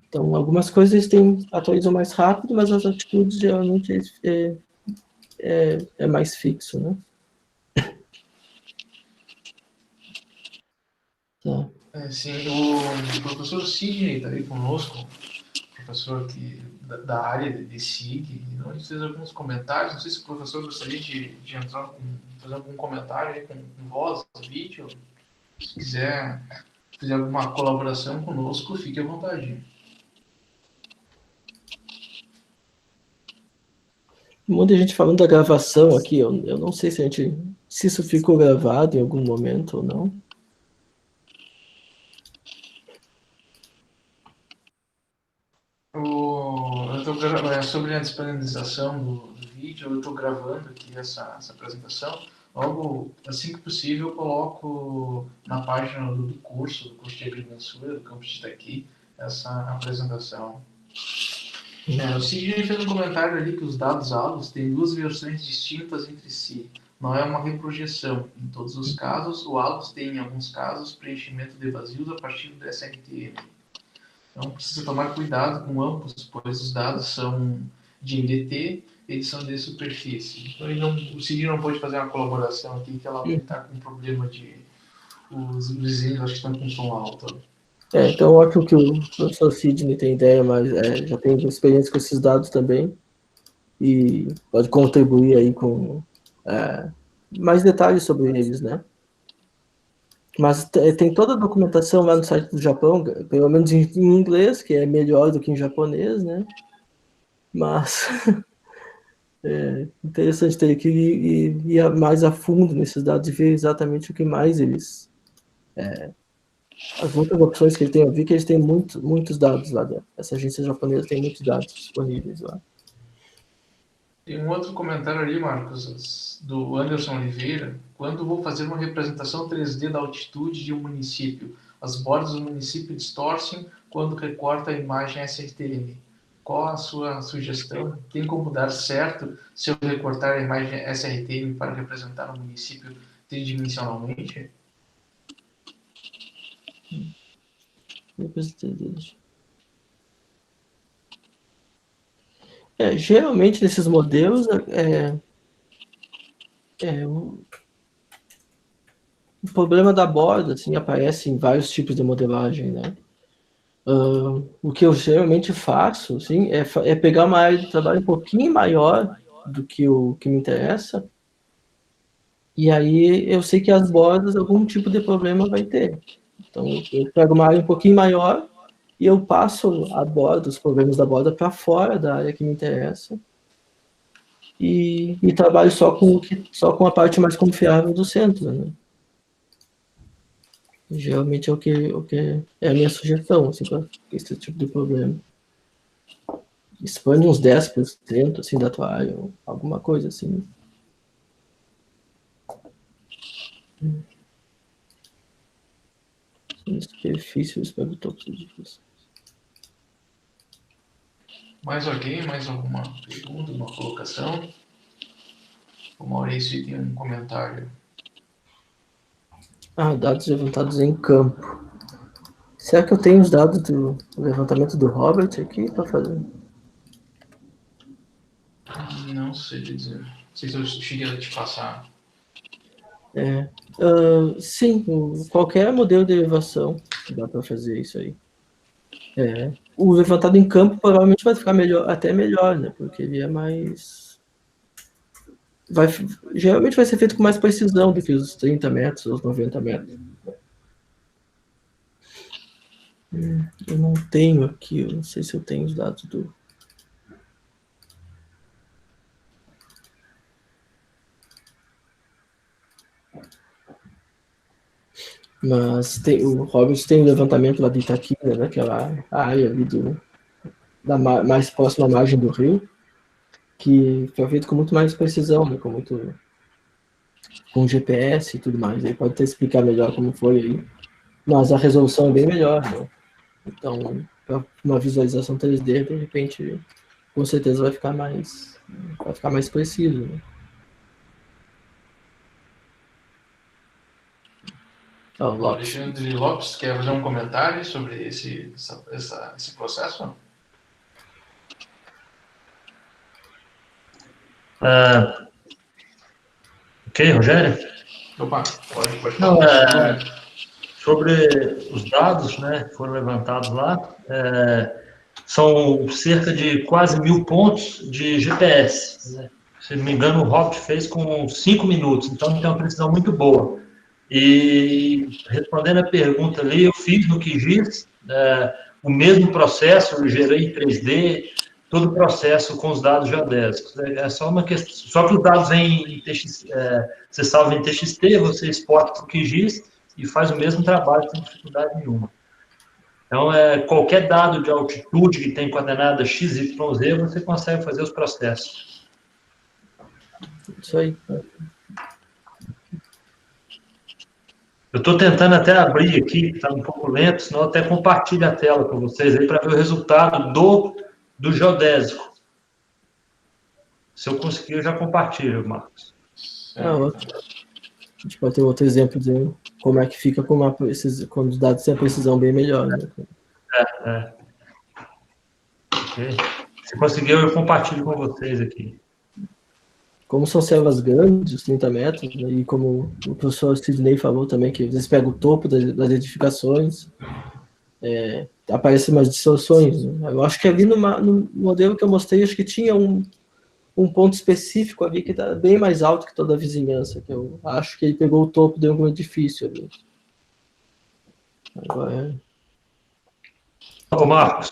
Então algumas coisas eles atualizam mais rápido, mas as altitudes geralmente é mais fixo, né? Tá. Sim, o professor Sidney está aí conosco, professor da área de SIG. A gente fez alguns comentários. Não sei se o professor gostaria de entrar fazer algum comentário aí com voz, vídeo. Se quiser fazer alguma colaboração conosco, fique à vontade. Muita gente falando da gravação aqui, eu não sei se isso ficou gravado em algum momento ou não. Sobre a disponibilização do vídeo, eu estou gravando aqui essa apresentação. Logo, assim que possível, eu coloco na página do curso de agrimensura do campus de Itaqui, essa apresentação. O Sidney fez um comentário ali que os dados ALOS têm duas versões distintas entre si. Não é uma reprojeção. Em todos os casos, o ALOS tem, em alguns casos, preenchimento de vazios a partir do SRTM. Então, precisa tomar cuidado com ambos, pois os dados são de NDT, eles são de superfície. Então, o Sidney não pode fazer uma colaboração aqui, que ela está com problema de... Os vizinhos acho que estão com som alto. Então eu acho que o professor Sidney tem ideia, mas já tem experiência com esses dados também e pode contribuir aí com mais detalhes sobre eles, né? Mas tem toda a documentação lá no site do Japão, pelo menos em inglês, que é melhor do que em japonês, né? Mas é interessante ter que ir mais a fundo nesses dados e ver exatamente o que mais eles... as outras opções que ele tem, eu vi que eles têm muitos dados lá. Essa agência japonesa tem muitos dados disponíveis lá. Tem um outro comentário ali, Marcos, do Anderson Oliveira. Quando vou fazer uma representação 3D da altitude de um município, as bordas do município distorcem quando recorta a imagem SRTM. Qual a sua sugestão? Tem como dar certo se eu recortar a imagem SRTM para representar o município tridimensionalmente? Geralmente nesses modelos o problema da borda assim, aparece em vários tipos de modelagem, né? O que eu geralmente faço assim, é pegar uma área de trabalho um pouquinho maior do que o que me interessa, e aí eu sei que as bordas algum tipo de problema vai ter. Então eu pego uma área um pouquinho maior e eu passo a borda, os problemas da borda para fora da área que me interessa e trabalho só com a parte mais confiável do centro, né? Geralmente é o que é a minha sugestão, assim, para esse tipo de problema. Expande uns 10% assim, da tua área, ou alguma coisa assim. Superfície, espero todos os dias. Mais alguém? Mais alguma pergunta, uma colocação? O Maurício tem um comentário. Dados levantados em campo. Será que eu tenho os dados do levantamento do Robert aqui para fazer? Não sei dizer. Não sei se eu cheguei a te passar. Sim, qualquer modelo de elevação dá para fazer isso aí. O levantado em campo provavelmente vai ficar até melhor, né? Porque ele é mais... geralmente vai ser feito com mais precisão do que os 30 metros ou os 90 metros. Eu não tenho aqui, eu não sei se eu tenho os dados do... Mas o Roberts tem o levantamento lá de Itaquira, né? Aquela área ali mais próxima à margem do rio, que foi feito com muito mais precisão, né? Com GPS e tudo mais. Ele pode até explicar melhor como foi aí. Mas a resolução é bem melhor, né? Então, para uma visualização 3D, de repente, com certeza vai ficar mais preciso, né? O Alexandre Lopes quer fazer um comentário sobre esse processo? Ok, Rogério? Opa, pode Não, falar. sobre os dados, né, que foram levantados lá, são cerca de quase 1.000 pontos de GPS, né? Se não me engano, o Robert fez com 5 minutos, então tem uma precisão muito boa. E respondendo a pergunta ali, eu fiz no QGIS o mesmo processo, eu gerei em 3D, todo o processo com os dados geodésicos. É só uma questão, só que os dados vêm em TXT, você salva em TXT, você exporta para o QGIS e faz o mesmo trabalho sem dificuldade nenhuma. Então, qualquer dado de altitude que tem coordenada x, y, z, você consegue fazer os processos. Isso aí. Eu estou tentando até abrir aqui, está um pouco lento, senão eu até compartilho a tela com vocês aí para ver o resultado do geodésico. Se eu conseguir, eu já compartilho, Marcos. Ótimo. A gente pode ter outro exemplo de como é que fica com quando os dados têm a precisão bem melhor. Né? Okay. Se conseguir, eu compartilho com vocês aqui. Como são selvas grandes, os 30 metros, né? E como o professor Sidney falou também, que às vezes pega o topo das edificações, aparecem umas distorções. Né? Eu acho que ali no modelo que eu mostrei, acho que tinha um ponto específico ali que está bem mais alto que toda a vizinhança, que eu acho que ele pegou o topo de algum edifício ali. Agora... Ô, Marcos,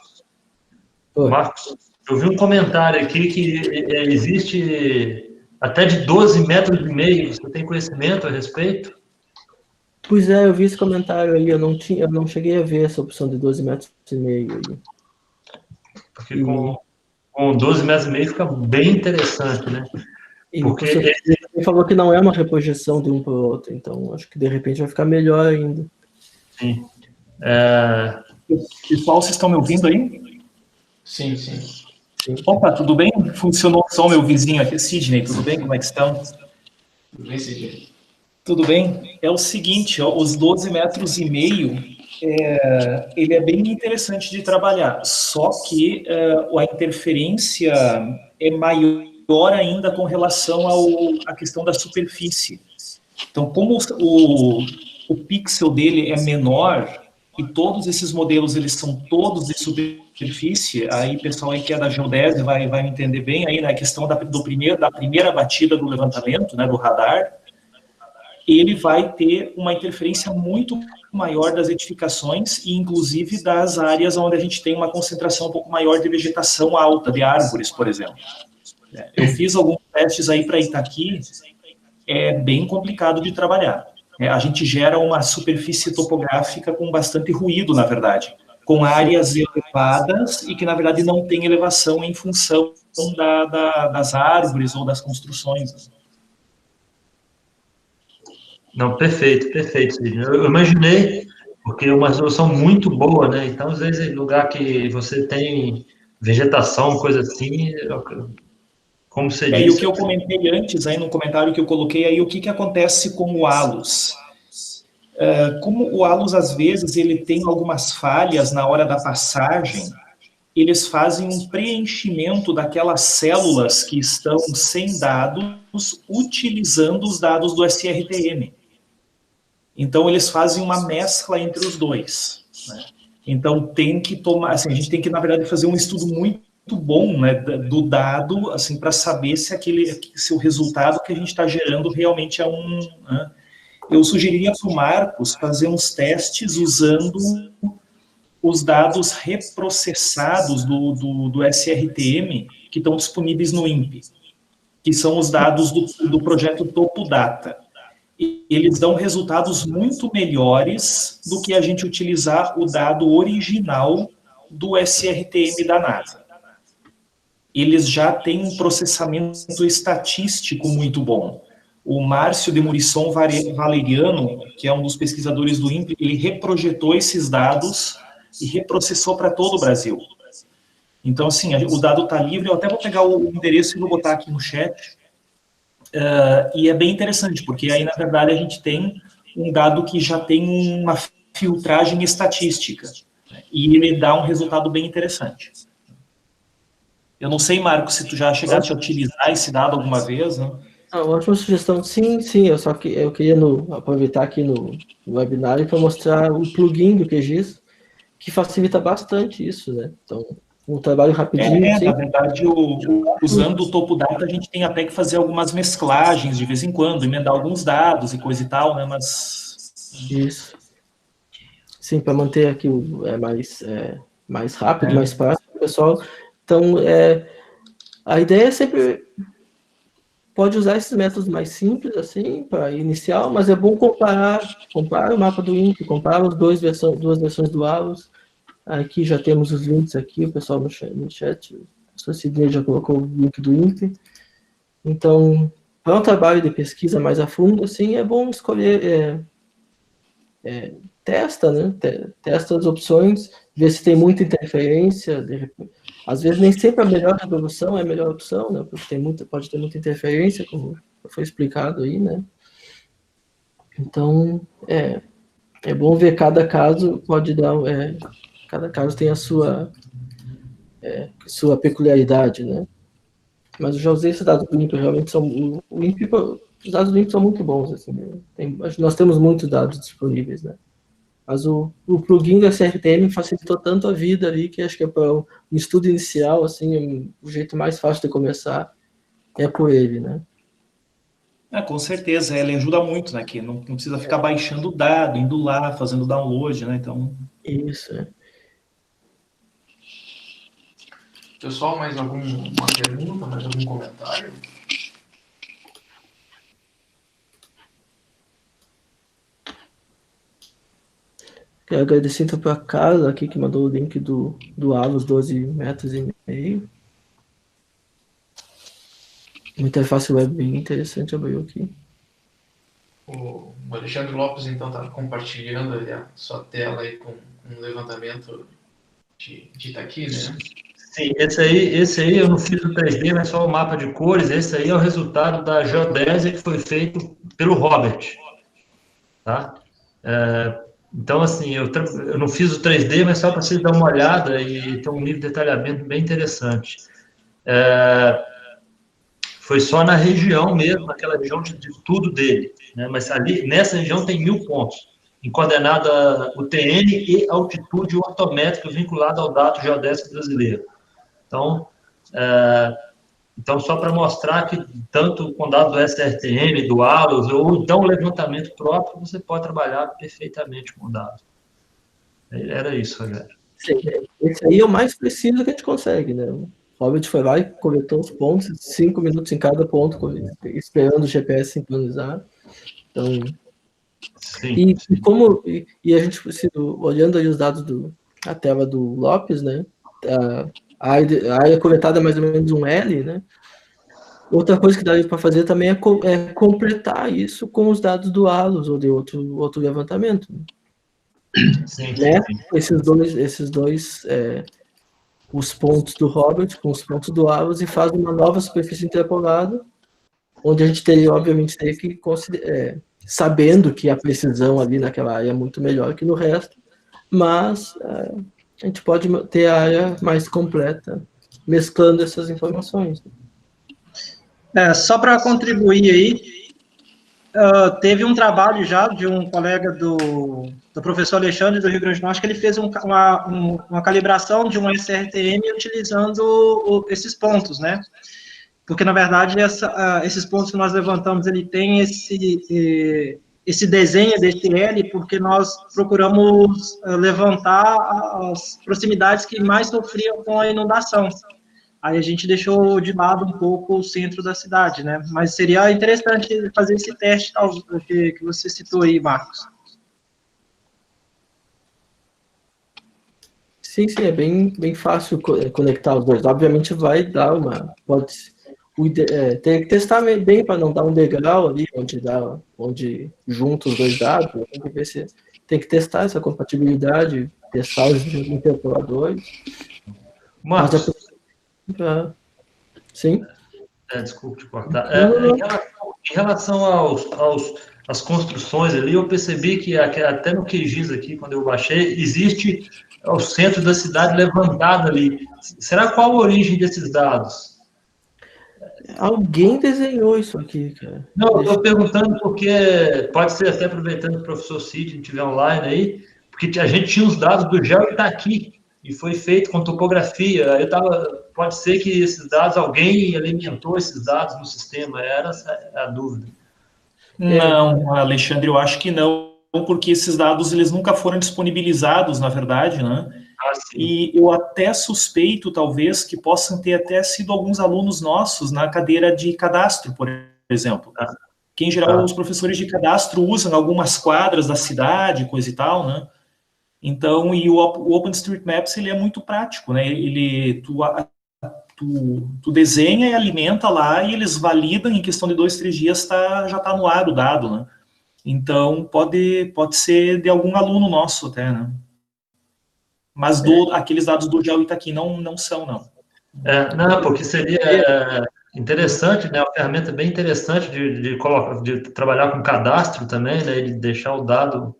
eu vi um comentário aqui que existe até de 12 metros e meio. Você tem conhecimento a respeito? Pois é, eu vi esse comentário aí, eu não cheguei a ver essa opção de 12 metros e meio aí. Porque com 12 metros e meio fica bem interessante, né? Porque ele falou que não é uma reprojeção de um para o outro, então acho que de repente vai ficar melhor ainda. Sim. Pessoal, vocês estão me ouvindo aí? Sim. Opa, tudo bem? Funcionou só meu vizinho aqui, Sidney, tudo bem? Como é que estão? Tudo bem, Sidney? Tudo bem. É o seguinte, os 12 metros e meio, ele é bem interessante de trabalhar, só que a interferência é maior ainda com relação à questão da superfície. Então, como o pixel dele é menor, e todos esses modelos, eles são todos de superfície, aí o pessoal aí que é da geodésia vai me entender bem, aí na questão da primeira batida do levantamento, né, do radar, ele vai ter uma interferência muito maior das edificações e, inclusive, das áreas onde a gente tem uma concentração um pouco maior de vegetação alta, de árvores, por exemplo. Eu fiz alguns testes aí para Itaqui, é bem complicado de trabalhar. A gente gera uma superfície topográfica com bastante ruído, na verdade, com áreas elevadas e que, na verdade, não tem elevação em função das árvores ou das construções. Não, perfeito, Sidney. Eu imaginei, porque é uma resolução muito boa, né? Então, às vezes, em lugar que você tem vegetação, coisa assim, como você disse... E o que eu comentei antes, aí no comentário que eu coloquei, aí o que acontece com o ALUS? Como o ALUS, às vezes, ele tem algumas falhas na hora da passagem, eles fazem um preenchimento daquelas células que estão sem dados, utilizando os dados do SRTM. Então, eles fazem uma mescla entre os dois, né? Então, tem que tomar, assim, a gente tem que, na verdade, fazer um estudo muito bom, né, do dado, assim, para saber se o resultado que a gente está gerando realmente é né? Eu sugeriria para o Marcos fazer uns testes usando os dados reprocessados do SRTM que estão disponíveis no INPE, que são os dados do projeto TopoData. Eles dão resultados muito melhores do que a gente utilizar o dado original do SRTM da NASA. Eles já têm um processamento estatístico muito bom. O Márcio de Murisson Valeriano, que é um dos pesquisadores do INPE, ele reprojetou esses dados e reprocessou para todo o Brasil. Então, assim, o dado está livre, eu até vou pegar o endereço e vou botar aqui no chat. E é bem interessante, porque aí, na verdade, a gente tem um dado que já tem uma filtragem estatística, né? E ele dá um resultado bem interessante. Eu não sei, Marcos, se tu já chegaste a utilizar esse dado alguma vez, né? Ótima sugestão. Sim, eu queria aproveitar aqui no webinar para mostrar o plugin do QGIS, que facilita bastante isso, né? Então, um trabalho rapidinho. Na verdade, usando o TopoData, a gente tem até que fazer algumas mesclagens de vez em quando, emendar alguns dados e coisa e tal, né? Mas Isso. Sim, para manter aqui mais rápido, mais fácil, pessoal. Então, a ideia é sempre pode usar esses métodos mais simples, assim, para inicial, mas é bom comparar o mapa do INPE, comparar as duas versões do ALOS. Aqui já temos os links aqui, o pessoal no chat, o professor Sidney já colocou o link do INPE. Então, para um trabalho de pesquisa mais a fundo, assim, é bom escolher, testa, né? Testa as opções, ver se tem muita interferência. Às vezes nem sempre a melhor resolução é a melhor opção, né? Porque pode ter muita interferência, como foi explicado aí, né? Então, é bom ver cada caso, cada caso tem a sua peculiaridade, né? Mas eu já usei esses dados do INPE, realmente os dados do INPE são muito bons, assim, né? Nós temos muitos dados disponíveis, né? Mas o plugin da CRTM facilitou tanto a vida ali, que acho que para um estudo inicial, assim, o jeito mais fácil de começar é por ele, né? Com certeza, ele ajuda muito, né? Que não precisa ficar baixando o dado, indo lá, fazendo download, né? Então... Isso, Pessoal, mais alguma pergunta, mais algum comentário? Quero agradecer então para a Carla aqui, que mandou o link do ALOS 12 metros e meio. Uma interface web bem interessante, abriu aqui. O Alexandre Lopes, então, está compartilhando ali a sua tela aí com um levantamento de Itaqui, né? Sim, esse aí eu não fiz o 3D, mas só o mapa de cores. Esse aí é o resultado da geodésia que foi feito pelo Robert. Tá? Então, assim, eu não fiz o 3D, mas só para vocês dar uma olhada e ter um nível de detalhamento bem interessante. Foi só na região mesmo, naquela região de estudo dele, né? Mas ali, nessa região tem 1000 pontos, em coordenada UTN e altitude ortométrica vinculada ao dado geodésico brasileiro. Então, só para mostrar que tanto com dados do SRTM, do ALOS, ou então levantamento próprio, você pode trabalhar perfeitamente com dados. Era isso, Rogério. Sim, esse aí é o mais preciso que a gente consegue, né? O Robert foi lá e coletou os pontos, 5 minutos em cada ponto, esperando o GPS sincronizar. Então, sim. E a gente, olhando aí os dados a tela do Lopes, né? A área coletada é mais ou menos um L, né? Outra coisa que daria para fazer também é completar isso com os dados do ALOS ou de outro levantamento. Sim, né? Esses dois os pontos do Robert com os pontos do ALOS e faz uma nova superfície interpolada, onde a gente obviamente, teria que sabendo que a precisão ali naquela área é muito melhor que no resto, mas a gente pode ter a área mais completa, mesclando essas informações. Só para contribuir aí, teve um trabalho já de um colega do professor Alexandre do Rio Grande do Norte, que ele fez uma calibração de um SRTM utilizando esses pontos, né? Porque, na verdade, esses pontos que nós levantamos, ele tem esse desenho desse L, porque nós procuramos levantar as proximidades que mais sofriam com a inundação. Aí a gente deixou de lado um pouco o centro da cidade, né? Mas seria interessante fazer esse teste que você citou aí, Marcos. Sim, é bem fácil conectar os dois. Obviamente vai dar tem que testar bem para não dar um degrau ali onde junta os dois dados. Tem que testar essa compatibilidade, testar os interpoladores. Marcos, sim? Desculpe te cortar. Em relação às construções ali, eu percebi que até no QGIS aqui, quando eu baixei, existe o centro da cidade levantado ali. Será qual a origem desses dados? Alguém desenhou isso aqui, cara. Não, eu estou perguntando porque pode ser até aproveitando o professor Cid, se estiver online aí, porque a gente tinha os dados do GEO Itaqui, e foi feito com topografia. Pode ser que esses dados, alguém alimentou esses dados no sistema, era a dúvida. Não, Alexandre, eu acho que não. porque esses dados eles nunca foram disponibilizados, na verdade, né? Sim. E eu até suspeito, talvez, que possam ter até sido alguns alunos nossos na cadeira de cadastro, por exemplo. Que, em geral, os professores de cadastro usam algumas quadras da cidade, coisa e tal, né? Então, e o OpenStreetMaps, ele é muito prático, né? Tu desenha e alimenta lá, e eles validam, em questão de 2, 3 dias, já está no ar o dado, né? Então, pode ser de algum aluno nosso até, né? Mas aqueles dados do GEO Itaqui não são, não. Não, porque seria interessante, né? Uma ferramenta bem interessante de trabalhar com cadastro também, né? De deixar o dado,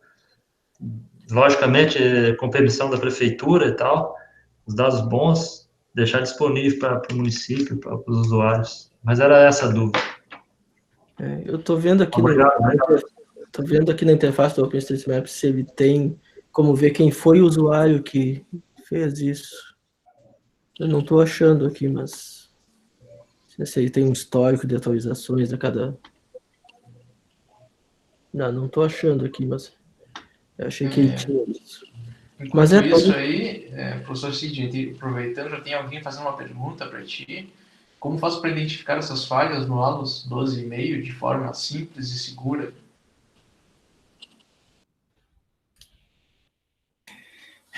logicamente, com permissão da prefeitura e tal, os dados bons, deixar disponível para o município, para os usuários. Mas era essa a dúvida. Eu estou vendo aqui tô vendo aqui na interface do OpenStreetMap se ele tem como ver quem foi o usuário que fez isso. Eu não estou achando aqui, mas não sei se ele tem um histórico de atualizações a cada... Não estou achando aqui, mas eu achei que ele tinha isso. Enquanto isso aí, professor Cid, aproveitando, já tem alguém fazendo uma pergunta para ti. Como faço para identificar essas falhas no ALUS 12.5 de forma simples e segura?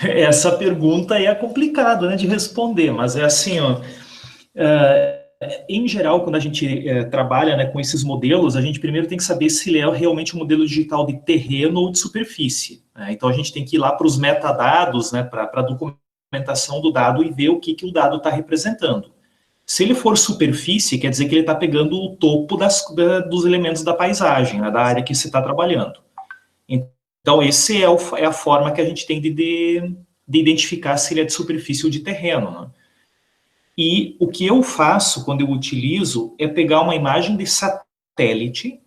Essa pergunta é complicada, né, de responder, mas é assim, ó, em geral, quando a gente trabalha, né, com esses modelos, a gente primeiro tem que saber se ele é realmente um modelo digital de terreno ou de superfície, né? Então a gente tem que ir lá para os metadados, né, para a documentação do dado e ver o que o dado está representando. Se ele for superfície, quer dizer que ele está pegando o topo dos elementos da paisagem, né, da área que você está trabalhando. Então, essa é a forma que a gente tem de identificar se ele é de superfície ou de terreno, né? E o que eu faço quando eu utilizo é pegar uma imagem de satélite,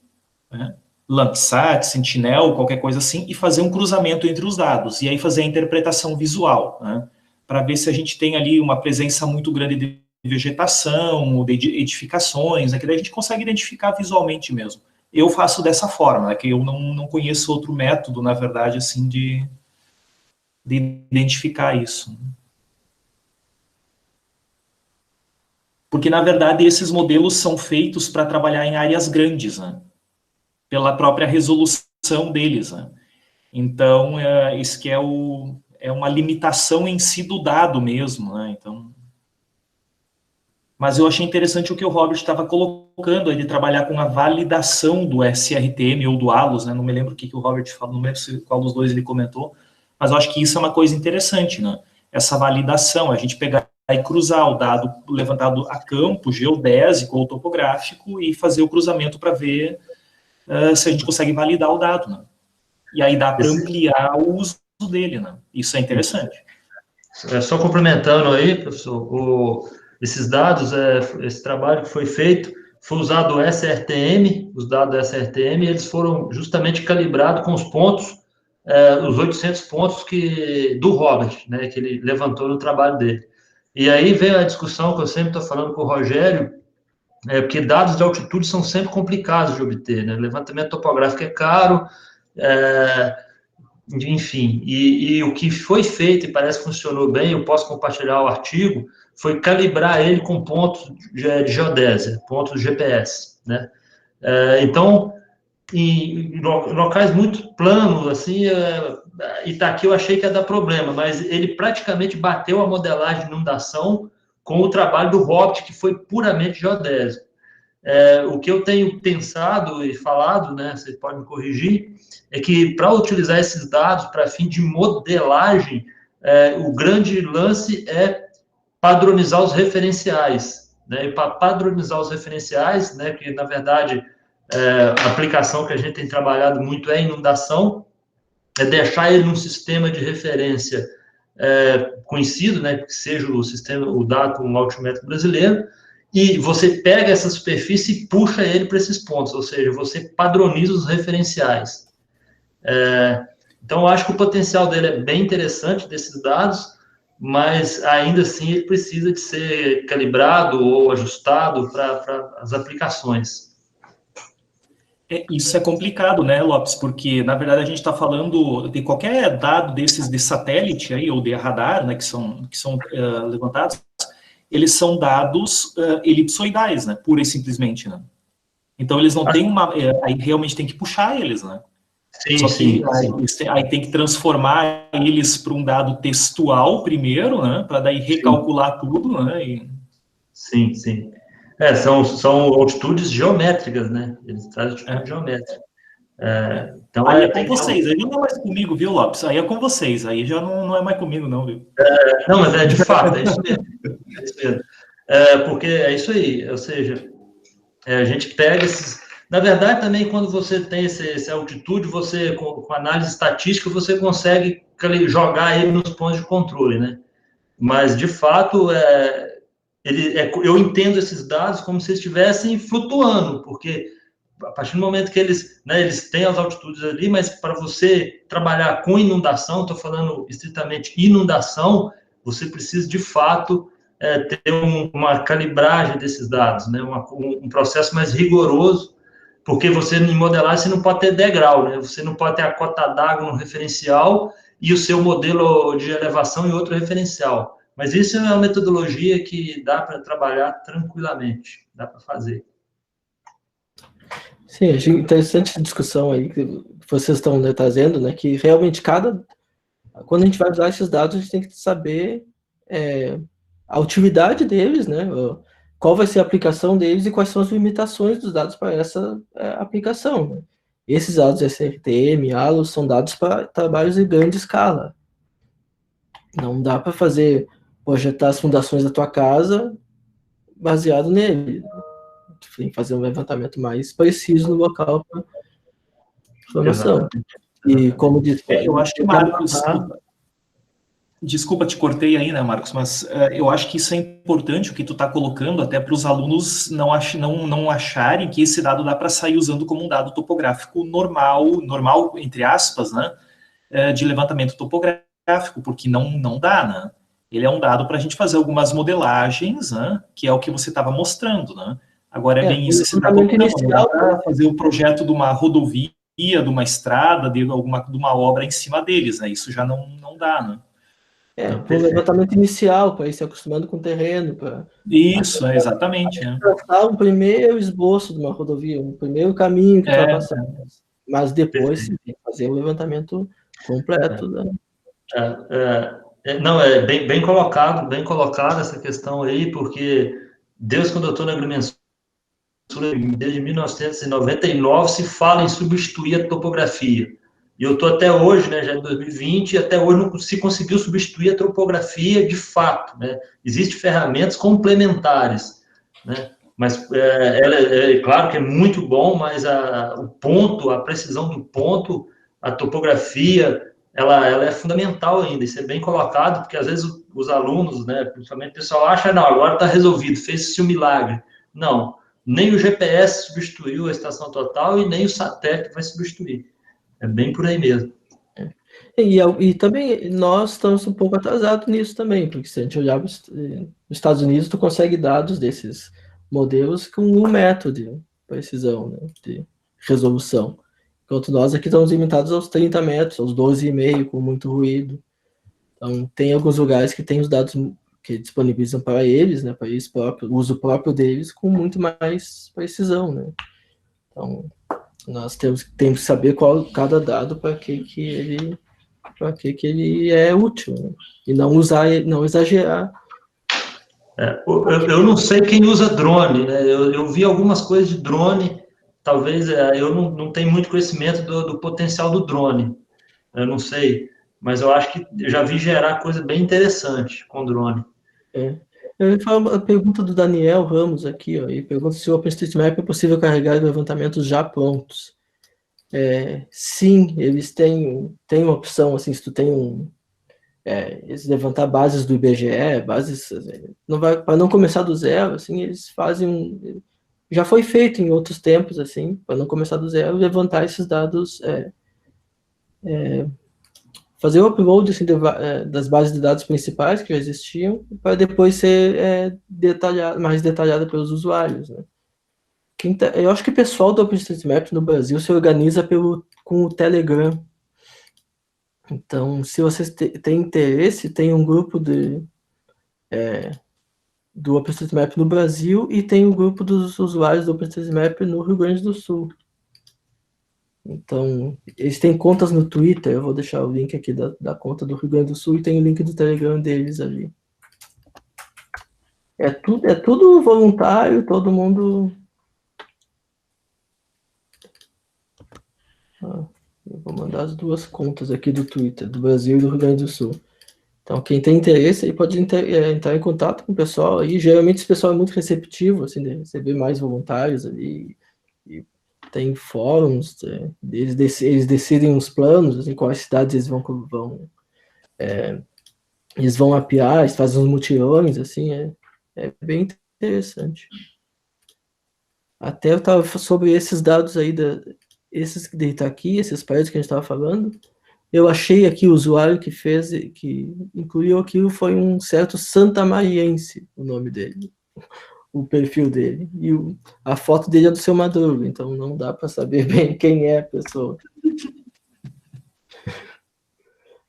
né, Landsat, Sentinel, qualquer coisa assim, e fazer um cruzamento entre os dados, e aí fazer a interpretação visual, né, para ver se a gente tem ali uma presença muito grande de vegetação, ou de edificações, né, que daí a gente consegue identificar visualmente mesmo. Eu faço dessa forma, né, que eu não conheço outro método, na verdade, assim, de identificar isso. Porque, na verdade, esses modelos são feitos para trabalhar em áreas grandes, né, pela própria resolução deles, né. Então, isso que é uma limitação em si do dado mesmo, né, então... Mas eu achei interessante o que o Robert estava colocando, de trabalhar com a validação do SRTM ou do ALUS, né? Não me lembro o que o Robert falou, não lembro qual dos dois ele comentou, mas eu acho que isso é uma coisa interessante, né? Essa validação, a gente pegar e cruzar o dado levantado a campo, geodésico ou topográfico, e fazer o cruzamento para ver se a gente consegue validar o dado, né? E aí dá para ampliar o uso dele, né? Isso é interessante. Só complementando aí, professor, esses dados, esse trabalho que foi feito, foi usado o SRTM, os dados do SRTM, eles foram justamente calibrados com os pontos, os 800 pontos do Robert, né, que ele levantou no trabalho dele. E aí veio a discussão que eu sempre estou falando com o Rogério, porque dados de altitude são sempre complicados de obter, né? Levantamento topográfico é caro, enfim, e o que foi feito, e parece que funcionou bem, eu posso compartilhar o artigo, foi calibrar ele com pontos de geodésia, pontos GPS, né? Então, em locais muito planos, assim, Itaqui eu achei que ia dar problema, mas ele praticamente bateu a modelagem de inundação com o trabalho do Robert, que foi puramente geodésico. O que eu tenho pensado e falado, né, você pode me corrigir, é que para utilizar esses dados para fim de modelagem, o grande lance é padronizar os referenciais, né? E para padronizar os referenciais, né, que na verdade a aplicação que a gente tem trabalhado muito é inundação, é deixar ele num sistema de referência conhecido, né, que seja o sistema, o Datum Altímetro brasileiro, e você pega essa superfície e puxa ele para esses pontos, ou seja, você padroniza os referenciais. Então, eu acho que o potencial dele é bem interessante, desses dados, mas ainda assim ele precisa de ser calibrado ou ajustado para as aplicações. Isso é complicado, né, Lopes? Porque, na verdade, a gente está falando de qualquer dado desses de satélite aí, ou de radar, né, que são levantados, eles são dados elipsoidais, né, pura e simplesmente, né? Então, eles não têm uma... aí realmente tem que puxar eles, né? Sim, Só que sim. aí tem que transformar eles para um dado textual primeiro, né, para daí recalcular tudo, né? Sim, sim. São altitudes geométricas, né? Eles trazem altitude geométrica. Então, Aí é com tem que... vocês, aí não é mais comigo, viu, Lopes? Aí é com vocês, aí já não é mais comigo, não, viu? Não, mas de fato, é isso mesmo. É isso mesmo. Porque é isso aí, ou seja, a gente pega esses... Na verdade, também, quando você tem essa altitude, você, com análise estatística, você consegue jogar ele nos pontos de controle, né? Mas, de fato, eu entendo esses dados como se estivessem flutuando, porque a partir do momento que eles têm as altitudes ali, mas para você trabalhar com inundação, estou falando estritamente inundação, você precisa, de fato, ter uma calibragem desses dados, né? Um processo mais rigoroso, porque você, em modelagem, você não pode ter degrau, né? Você não pode ter a cota d'água no referencial e o seu modelo de elevação em outro referencial. Mas isso é uma metodologia que dá para trabalhar tranquilamente, dá para fazer. Sim, achei interessante a discussão aí que vocês estão, né, trazendo, né, que realmente quando a gente vai usar esses dados, a gente tem que saber a utilidade deles, né, qual vai ser a aplicação deles e quais são as limitações dos dados para essa aplicação, né? Esses dados SRTM, ALOS, são dados para trabalhos em grande escala. Não dá para projetar as fundações da tua casa baseado nele. Tem que fazer um levantamento mais preciso no local para formação. E como disse, eu acho que, Marcos, desculpa, te cortei aí, né, Marcos, mas eu acho que isso é importante, o que tu está colocando, até para os alunos não acharem que esse dado dá para sair usando como um dado topográfico normal, entre aspas, né, de levantamento topográfico, porque não dá, né? Ele é um dado para a gente fazer algumas modelagens, né, que é o que você estava mostrando, né? Agora é bem isso que você está colocando, inicial, para fazer o projeto de uma rodovia, de uma estrada, de uma obra em cima deles, né? Isso já não dá, né? Para o levantamento inicial, para ir se acostumando com o terreno. Isso, exatamente. Traçar um primeiro esboço de uma rodovia, um primeiro caminho que vai passar. Mas depois você tem que fazer o levantamento completo. Não, é bem colocado essa questão aí, porque Deus, quando eu estou na agrimensura, desde 1999, se fala em substituir a topografia. E eu estou até hoje, né, já em 2020, e até hoje não se conseguiu substituir a topografia de fato, né? Existem ferramentas complementares, né? Mas claro que é muito bom, mas a precisão do ponto, a topografia, ela é fundamental ainda. Isso é bem colocado, porque às vezes os alunos, né, principalmente o pessoal acha, não, agora está resolvido, fez-se um milagre. Não, nem o GPS substituiu a estação total e nem o satélite vai substituir. É bem por aí mesmo. E também nós estamos um pouco atrasados nisso também, porque se a gente olhar nos Estados Unidos, tu consegue dados desses modelos com 1 metro de precisão, né, de resolução. Enquanto nós aqui estamos limitados aos 30 metros, aos 12,5, com muito ruído. Então, tem alguns lugares que tem os dados que disponibilizam para eles, né, para eles próprios, o uso próprio deles, com muito mais precisão, né. Então, nós temos que saber qual cada dado para que ele é útil, né? E não exagerar. Eu não sei quem usa drone, né? Eu vi algumas coisas de drone, talvez eu não tenho muito conhecimento do potencial do drone, eu não sei, mas eu acho que eu já vi gerar coisa bem interessante com drone. Eu ia falar a pergunta do Daniel Ramos aqui, ó, e pergunta se o OpenStreetMap é possível carregar levantamentos já prontos. Sim, eles têm uma opção, assim, se tu tem eles levantar bases do IBGE, bases, para não começar do zero, assim, eles fazem já foi feito em outros tempos, assim, para não começar do zero, levantar esses dados, fazer o upload, assim, das bases de dados principais que já existiam, para depois ser mais detalhada pelos usuários, né? Eu acho que o pessoal do OpenStreetMap no Brasil se organiza com o Telegram. Então, se vocês têm interesse, tem um grupo do OpenStreetMap no Brasil e tem um grupo dos usuários do OpenStreetMap no Rio Grande do Sul. Então, eles têm contas no Twitter, eu vou deixar o link aqui da conta do Rio Grande do Sul e tem o link do Telegram deles ali. É tudo voluntário, todo mundo... eu vou mandar as duas contas aqui do Twitter, do Brasil e do Rio Grande do Sul. Então, quem tem interesse aí pode entrar em contato com o pessoal aí. Geralmente esse pessoal é muito receptivo, assim, de receber mais voluntários ali. E tem fóruns, eles decidem os planos, assim, quais cidades eles eles vão mapear, eles fazem uns mutirões, assim, é bem interessante. Até eu estava sobre esses dados aí, esses que está aqui, esses países que a gente estava falando, eu achei aqui o usuário que incluiu aquilo foi um certo santamariense, o nome dele, o perfil dele. E a foto dele é do seu Madruga, então não dá para saber bem quem é a pessoa.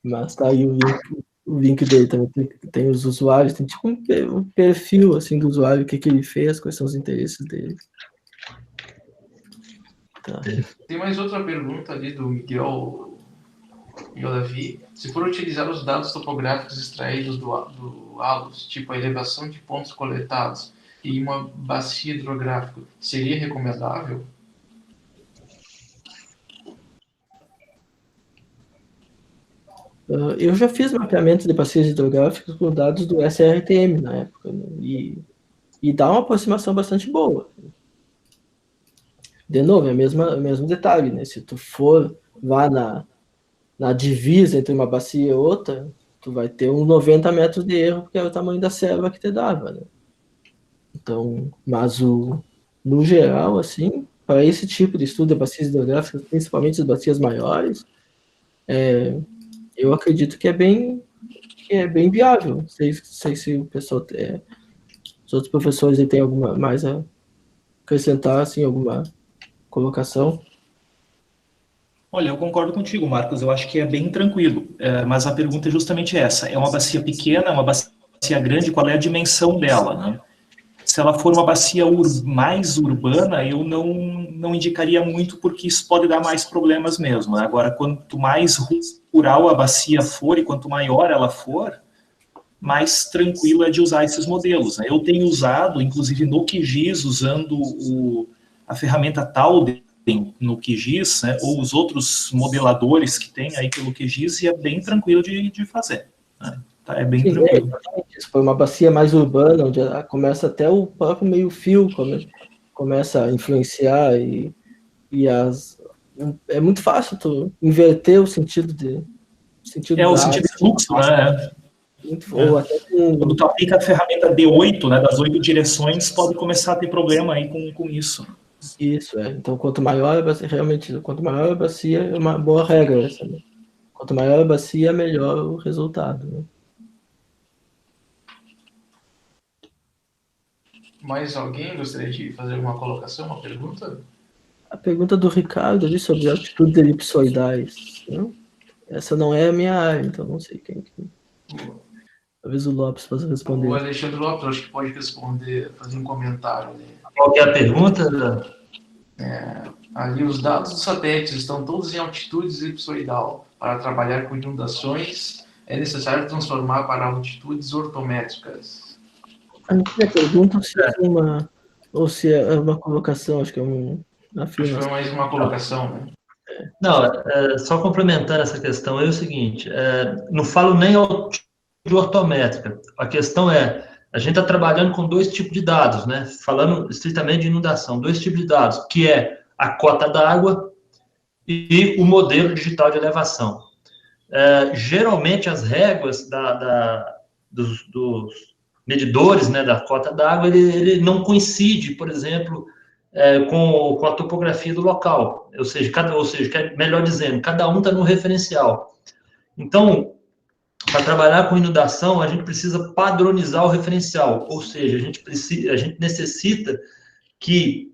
Mas tá aí o link dele também. Tem os usuários, tem tipo um perfil assim, do usuário, o que ele fez, quais são os interesses dele. Tá. Tem mais outra pergunta ali do Miguel Davi. Se for utilizar os dados topográficos extraídos do ALUS, tipo a elevação de pontos coletados em uma bacia hidrográfica, seria recomendável? Eu já fiz mapeamento de bacias hidrográficas com dados do SRTM na época, né? E dá uma aproximação bastante boa. De novo, é o mesmo detalhe, né? Se tu vá na divisa entre uma bacia e outra, tu vai ter uns 90 metros de erro, porque é o tamanho da selva que te dava, né? Então, mas no geral, assim, para esse tipo de estudo de bacias hidrográficas, principalmente as bacias maiores, eu acredito que é bem viável. Não sei se o pessoal, os outros professores têm alguma mais a acrescentar, assim, alguma colocação. Olha, eu concordo contigo, Marcos. Eu acho que é bem tranquilo. Mas a pergunta é justamente essa. É uma bacia pequena, uma bacia grande? Qual é a dimensão dela, né? Se ela for uma bacia mais urbana, eu não indicaria muito, porque isso pode dar mais problemas mesmo. Né? Agora, quanto mais rural a bacia for e quanto maior ela for, mais tranquilo é de usar esses modelos. Né? Eu tenho usado, inclusive no QGIS, usando a ferramenta Talden no QGIS, né? Ou os outros modeladores que tem aí pelo QGIS, e é bem tranquilo de fazer. Né? É bem tranquilo. Se for uma bacia mais urbana, onde começa até o próprio meio-fio, começa a influenciar é muito fácil tu inverter o sentido o sentido de fluxo, né? Ou até quando tu aplica a ferramenta D8, né, das 8 direções, pode começar a ter problema aí com isso. Isso, Então, quanto maior a bacia, é uma boa regra essa, né? Quanto maior a bacia, melhor o resultado, né? Mais alguém gostaria de fazer uma colocação, uma pergunta? A pergunta do Ricardo ali sobre altitudes elipsoidais, né? Essa não é a minha área, então não sei quem que... Talvez o Lopes possa responder. O Alexandre Lopes, acho que pode responder, fazer um comentário ali. Qual que é a pergunta? Ali os dados dos satélites estão todos em altitudes elipsoidal. Para trabalhar com inundações, é necessário transformar para altitudes ortométricas. A minha pergunta se é uma colocação, acho que é uma afirmação. Acho que é mais uma colocação, né? Não, só complementando essa questão, é o seguinte, não falo nem de ortométrica, a questão é, a gente está trabalhando com dois tipos de dados, né? Falando estritamente de inundação, dois tipos de dados, que é a cota d'água e o modelo digital de elevação. Geralmente as réguas dos medidores, né, da cota d'água, ele não coincide, por exemplo, com a topografia do local, ou seja, melhor dizendo, cada um está no referencial. Então, para trabalhar com inundação, a gente precisa padronizar o referencial, ou seja, a gente necessita que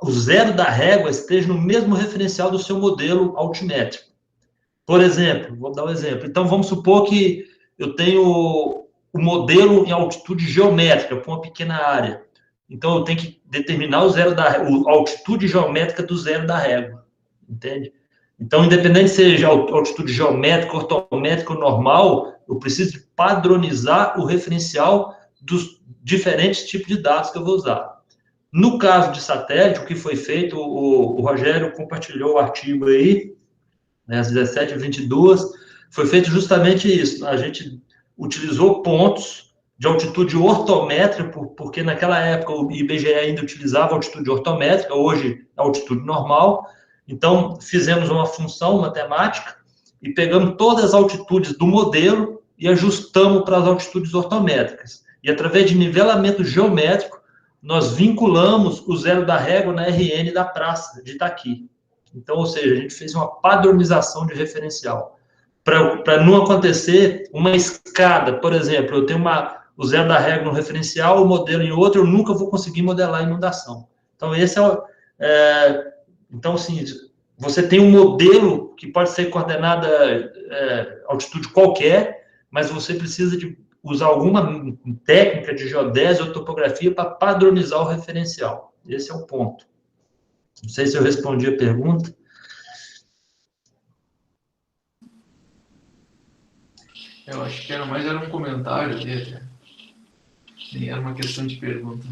o zero da régua esteja no mesmo referencial do seu modelo altimétrico. Por exemplo, vou dar um exemplo. Então, vamos supor que eu tenho o modelo em altitude geométrica para uma pequena área. Então, eu tenho que determinar a altitude geométrica do zero da régua. Entende? Então, independente se seja altitude geométrica, ortométrica ou normal, eu preciso padronizar o referencial dos diferentes tipos de dados que eu vou usar. No caso de satélite, o que foi feito, o Rogério compartilhou o artigo aí, né, às 17h22, foi feito justamente isso. A gente utilizou pontos de altitude ortométrica, porque naquela época o IBGE ainda utilizava altitude ortométrica, hoje é altitude normal. Então, fizemos uma função matemática e pegamos todas as altitudes do modelo e ajustamos para as altitudes ortométricas. E através de nivelamento geométrico, nós vinculamos o zero da régua na RN da praça de Itaqui. Então, ou seja, a gente fez uma padronização de referencial. Para não acontecer uma escada, por exemplo, eu tenho o zero da régua no referencial, o modelo em outro, eu nunca vou conseguir modelar a inundação. Então, esse então, assim, você tem um modelo que pode ser coordenada altitude qualquer, mas você precisa de usar alguma técnica de geodésia ou topografia para padronizar o referencial. Esse é o ponto. Não sei se eu respondi a pergunta. Eu acho que era um comentário dele. Nem era uma questão de pergunta.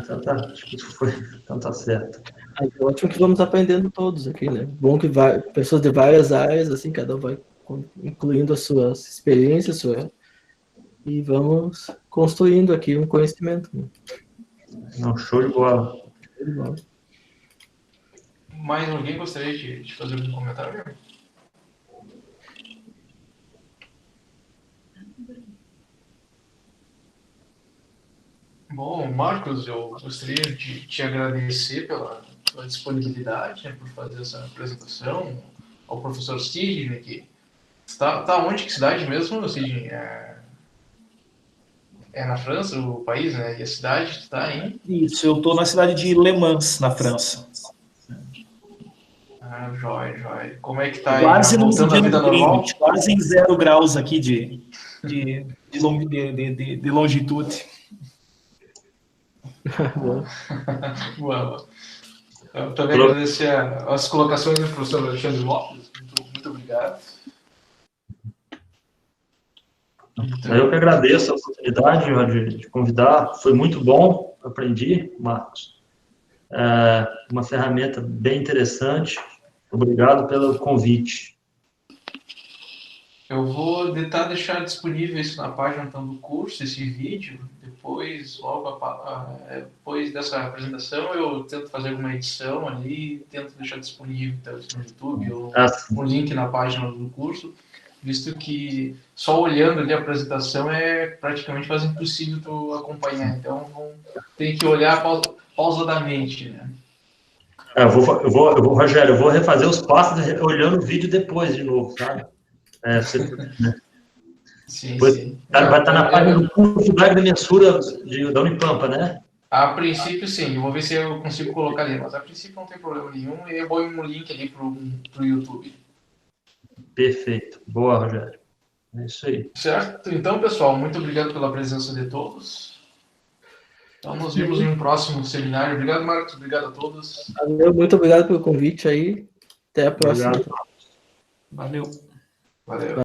Então tá. Acho que então tá certo. É ótimo que vamos aprendendo todos aqui, né? Bom que pessoas de várias áreas, assim, cada um vai incluindo as suas experiências, e vamos construindo aqui um conhecimento. Né? Não, show de bola. Show de bola. Mais alguém gostaria de fazer algum comentário? Bom, Marcos, eu gostaria de te agradecer pela sua disponibilidade, né, por fazer essa apresentação, ao professor Sidney, que está onde? Que cidade mesmo, Sidney? É na França, o país, né? E a cidade está em... Isso, eu estou na cidade de Le Mans, na França. Jóia. Como é que está aí? Quase no Voltando à vida normal? Quase em 0 graus aqui de longitude. Boa. Eu também agradecer as colocações do professor Alexandre Lopes. Muito obrigado. Eu que agradeço a oportunidade de convidar. Foi muito bom, aprendi, Marcos. Uma ferramenta bem interessante. Obrigado pelo convite. Eu vou tentar deixar disponível isso na página então, do curso, esse vídeo. Depois, depois dessa apresentação, eu tento fazer alguma edição ali e tento deixar disponível então, no YouTube ou um link na página do curso, visto que só olhando ali a apresentação é praticamente quase impossível tu acompanhar. Então, tem que olhar pausadamente, né? Rogério, eu vou refazer os passos olhando o vídeo depois de novo, sabe? Sim. Vai estar na página do curso da agrimensura da Unipampa, né? A princípio, sim. Eu vou ver se eu consigo colocar ali, mas a princípio não tem problema nenhum e eu vou um link ali pro YouTube. Perfeito. Boa, Rogério. É isso aí. Certo? Então, pessoal, muito obrigado pela presença de todos. Então, nos vemos em um próximo seminário. Obrigado, Marcos. Obrigado a todos. Valeu, muito obrigado pelo convite aí. Até a próxima. Obrigado. Valeu.